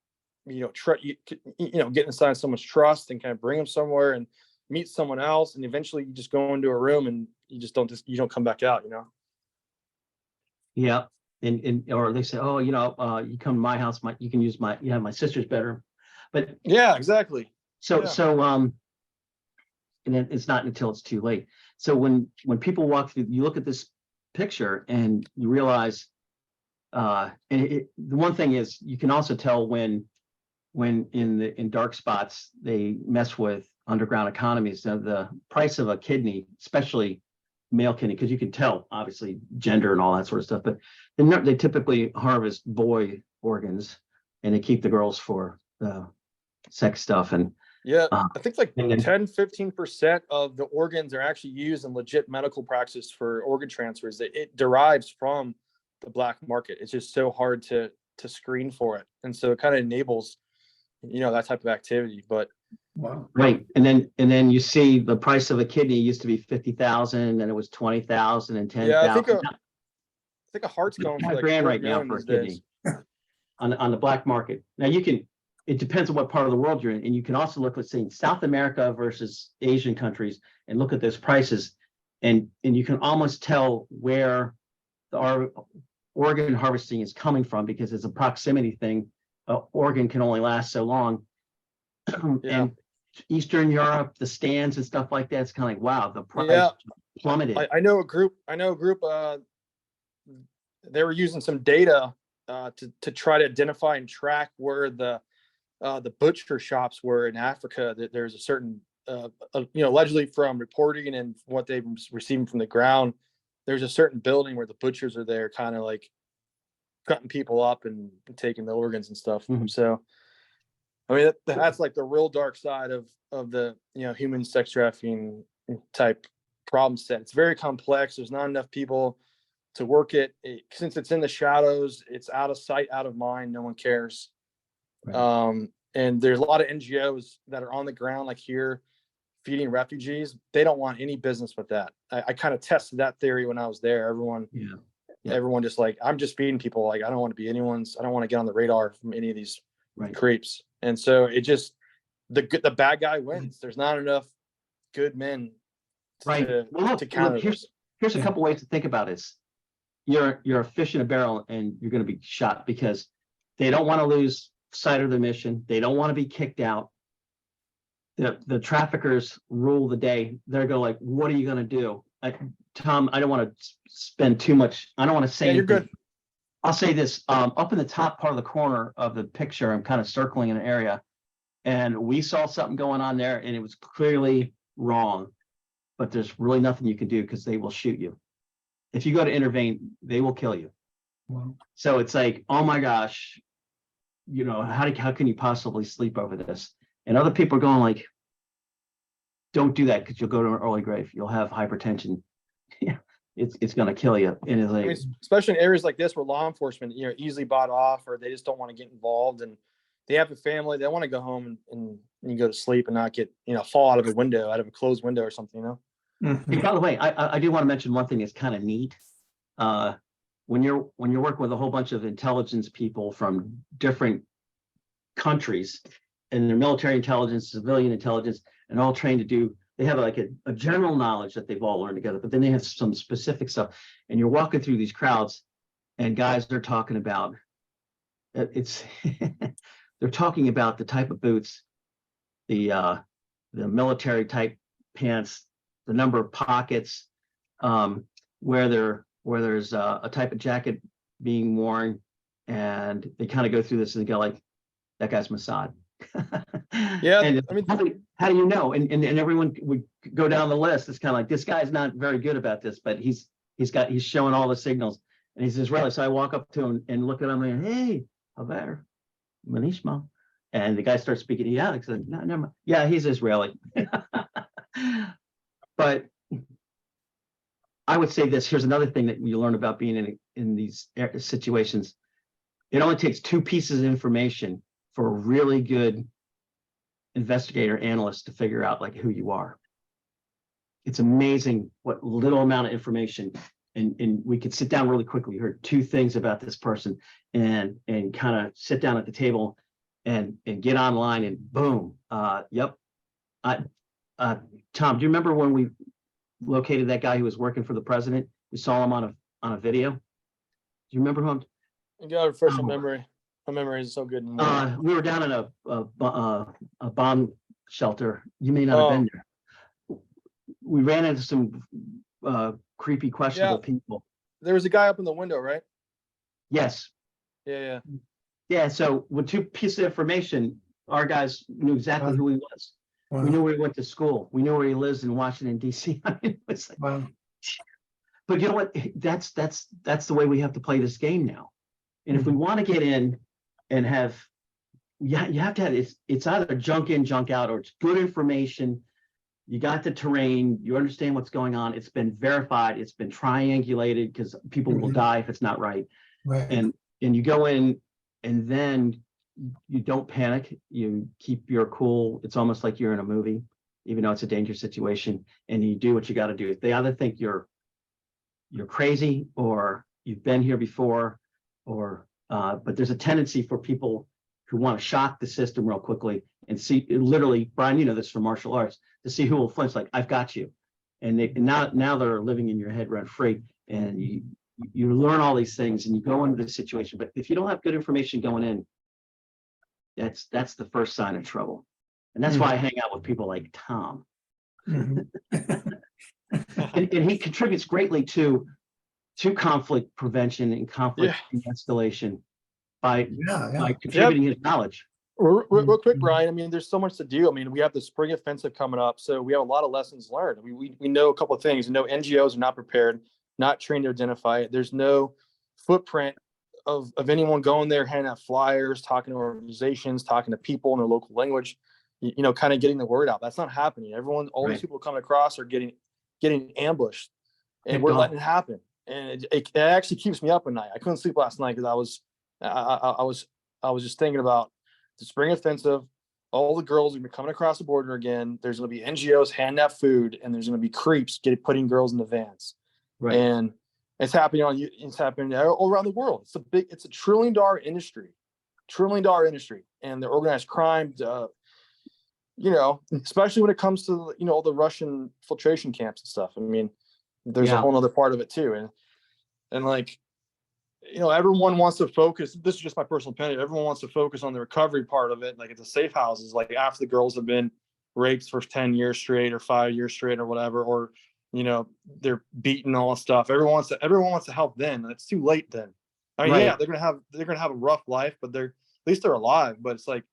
get inside someone's trust and kind of bring them somewhere and meet someone else, and eventually you just go into a room and you don't come back out. yeah. And or they say, oh, you come to my house, you can use my sister's bedroom. But Yeah, exactly. and then it's not until it's too late. So when people walk through, you look at this picture and you realize, the one thing is you can also tell when in dark spots they mess with underground economies. So the price of a kidney, especially male kidney, because you can tell obviously gender and all that sort of stuff, but they typically harvest boy organs and they keep the girls for the sex stuff. And Yeah, I think like and then- 10-15% of the organs are actually used in legit medical practice for organ transfers. It derives from the black market. It's just so hard to screen for it, and so it kind of enables that type of activity. But Wow. right, and then you see the price of a kidney used to be 50,000, and it was 20,000 and 10,000. yeah, I think a heart's going for like $5,000 right 4 now million for a these days. kidney on the black market. Now it depends on what part of the world you're in, and you can also look, let's say, South America versus Asian countries, and look at those prices, and you can almost tell where our organ harvesting is coming from, because it's a proximity thing. Organ can only last so long. Yeah. And Eastern Europe, the stands and stuff like that, it's kind of like, wow, the price Yeah. plummeted. I know a group. They were using some data to try to identify and track where the butcher shops were in Africa. That there's a certain, allegedly from reporting and what they've receiving from the ground, there's a certain building where the butchers are there, kind of like cutting people up and taking the organs and stuff. Mhm. So, I mean, that's like the real dark side of the human sex trafficking type problem set. It's very complex. There's not enough people to work it. Since it's in the shadows, it's out of sight, out of mind. No one cares. Right. And there's a lot of NGOs that are on the ground, like here, feeding refugees. They don't want any business with that. I kind of tested that theory when I was there. Everyone just like, I'm just feeding people. Like, I don't want to be anyone's. I don't want to get on the radar from any of these creeps. And so it just, the bad guy wins. There's not enough good men to counter this. Here's a couple ways to think about this. You're a fish in a barrel, and you're going to be shot because they don't want to lose sight of the mission. They don't want to be kicked out. The traffickers rule the day. They're going like, what are you going to do? Tom, I don't want to spend too much. I don't want to say anything. You're good. I'll say this, up in the top part of the corner of the picture, I'm kind of circling an area, and we saw something going on there, and it was clearly wrong, but there's really nothing you can do because they will shoot you. If you go to intervene, they will kill you. Wow. So it's like, oh my gosh, how can you possibly sleep over this? And other people are going like, don't do that because you'll go to an early grave. You'll have hypertension. Yeah, it's going to kill you. And it's like, especially in areas like this where law enforcement, easily bought off, or they just don't want to get involved, and they have a family. They want to go home and you go to sleep and not get, fall out of a closed window or something, Mhm. Hey, by the way, I do want to mention one thing that's kind of neat. When you're working with a whole bunch of intelligence people from different countries, and their military intelligence, civilian intelligence, and all trained to do, they have like a general knowledge that they've all learned together, but then they have some specific stuff. And you're walking through these crowds, and guys are talking about they're talking about the type of boots, the military type pants, the number of pockets, where there's a type of jacket being worn, and they kind of go through this and they go like, that guy's Mossad. Yeah, And I mean, how do you know? And everyone would go down the list. It's kind of like, this guy's not very good about this, but he's showing all the signals, and he's Israeli. So I walk up to him and look at him and, hey, Haber, Manishma. And the guy starts speaking. Yeah, I said, no, never mind. Yeah, he's Israeli. But I would say this. Here's another thing that you learn about being in these situations. It only takes two pieces of information for a really good investigator analyst to figure out like who you are. It's amazing what little amount of information, and we could sit down really quickly. We heard two things about this person, and kind of sit down at the table and get online, and boom. Yep. Tom, do you remember when we located that guy who was working for the president? We saw him on a video. Do you remember who You got to refresh my memory. My memory is so good anymore. we were down in a bomb shelter. You may not have been there. We ran into some creepy, questionable people. There was a guy up in the window, right? Yes. Yeah. Yeah. So with two pieces of information, our guys knew exactly who he was. Wow. We knew where he went to school. We knew where he lives in Washington, D.C. I mean, it's like, Wow. but you know what? That's the way we have to play this game now. And if we want to get in and have, you have to have it's either junk in, junk out, or it's good information. You got the terrain, you understand what's going on. It's been verified, it's been triangulated, because people will die if it's not right. Right. And you go in, and then you don't panic. You keep your cool. It's almost like you're in a movie, even though it's a dangerous situation. And you do what you got to do. They either think you're crazy, or you've been here before, or but there's a tendency for people who want to shock the system real quickly and see, literally, Brian, you know this from martial arts, to see who will flinch. Like, I've got you. And now they're living in your head rent free, and you learn all these things, and you go into this situation. But if you don't have good information going in, that's the first sign of trouble. And that's why I hang out with people like Tom. Mhm. And he contributes greatly to conflict prevention and conflict escalation by contributing his knowledge. Real quick, Brian. I mean, there's so much to do. I mean, we have the spring offensive coming up, so we have a lot of lessons learned. We know a couple of things. We know NGOs are not prepared, not trained to identify it. There's no footprint of anyone going there, handing out flyers, talking to organizations, talking to people in their local language, kind of getting the word out. That's not happening. All these people coming across are getting ambushed, and we're letting it happen. And it actually keeps me up at night. I couldn't sleep last night because I was just thinking about the spring offensive. All the girls are going to be coming across the border again. There's going to be NGOs handing out food, and there's going to be creeps putting girls in the vans. Right. And it's happening all around the world. It's a $1 trillion industry, and the organized crime, especially when it comes to, all the Russian filtration camps and stuff. I mean, there's a whole other part of it too. And like, everyone wants to focus. This is just my personal opinion. Everyone wants to focus on the recovery part of it. Like, at the safe houses, like after the girls have been raped for 10 years straight or 5 years straight or whatever, or, they're beaten, all that stuff. Everyone wants to help then. It's too late then. I mean, they're going to have a rough life, but at least they're alive. But it's like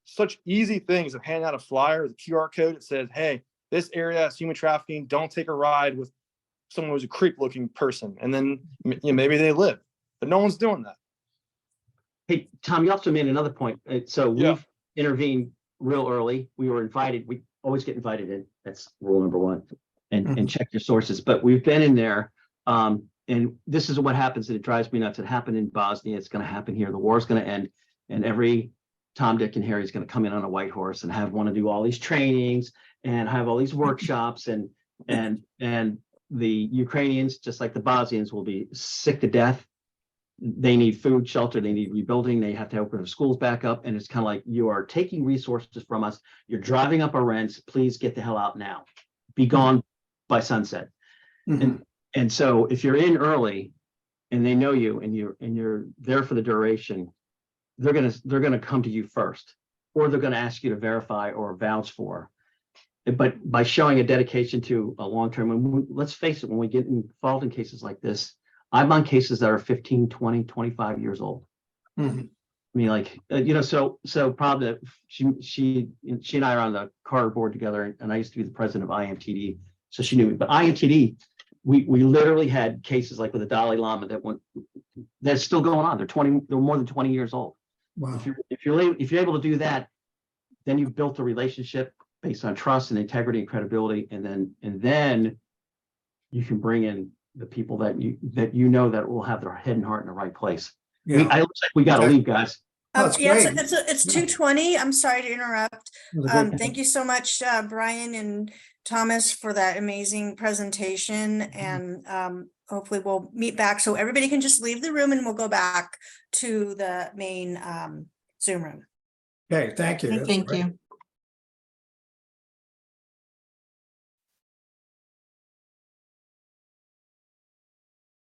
such easy things of handing out a flyer with a QR code that says, hey, this area is human trafficking. Don't take a ride with someone who's a creep looking person. And then maybe they live, but no one's doing that. Hey, Tom, you also made another point. So we've intervened real early. We were invited. We always get invited in. That's rule number one. And check your sources. But we've been in there. And this is what happens. And it drives me nuts. It happened in Bosnia. It's going to happen here. The war is going to end. And every Tom, Dick, and Harry is going to come in on a white horse and want to do all these trainings and have all these workshops. And the Ukrainians, just like the Bosnians, will be sick to death. They need food, shelter, they need rebuilding, they have to open their schools back up. And it's kind of like, you are taking resources from us, you're driving up our rents, please get the hell out now. Be gone by sunset. And so if you're in early and they know you and you're there for the duration, they're gonna come to you first, or they're gonna ask you to verify or vouch for. But by showing a dedication to a long-term, let's face it, when we get involved in cases like this, I'm on cases that are 15, 20, 25 years old. I mean, like, so probably she and I are on the Carter board together, and I used to be the president of IMTD. So she knew me, but IMTD, we literally had cases like with the Dalai Lama that's still going on. They're more than 20 years old. Wow. If you're able to do that, then you've built a relationship based on trust and integrity and credibility, and then you can bring in the people that you know that will have their head and heart in the right place. Yeah. I looks like we got to Okay. leave, guys. That's Yes, great. it's Yeah. 2:20. I'm sorry to interrupt. It was a great- Thank you so much, Brian and Thomas, for that amazing presentation. And hopefully we'll meet back. So everybody can just leave the room and we'll go back to the main Zoom room. Okay, thank you. That's Thank great. you.